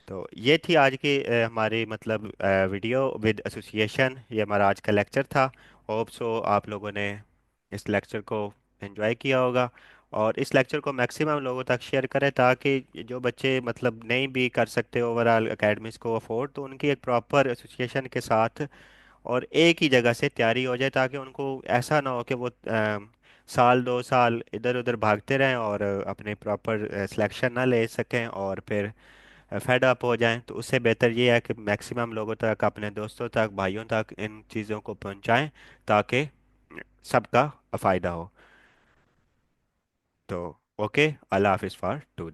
तो ये थी आज की हमारी मतलब वीडियो विद एसोसिएशन, ये हमारा आज का लेक्चर था। होप सो आप लोगों ने इस लेक्चर को एंजॉय किया होगा। और इस लेक्चर को मैक्सिमम लोगों तक शेयर करें ताकि जो बच्चे मतलब नहीं भी कर सकते ओवरऑल एकेडमिक्स को अफोर्ड, तो उनकी एक प्रॉपर एसोसिएशन के साथ और एक ही जगह से तैयारी हो जाए, ताकि उनको ऐसा ना हो कि वो साल 2 साल इधर उधर भागते रहें और अपने प्रॉपर सिलेक्शन ना ले सकें, और फिर फेड अप हो जाएं, तो उससे बेहतर ये है कि मैक्सिमम लोगों तक, अपने दोस्तों तक, भाइयों तक इन चीज़ों को पहुंचाएं, ताकि सबका फ़ायदा हो। तो ओके, अल्लाह हाफिज़ फॉर टुडे।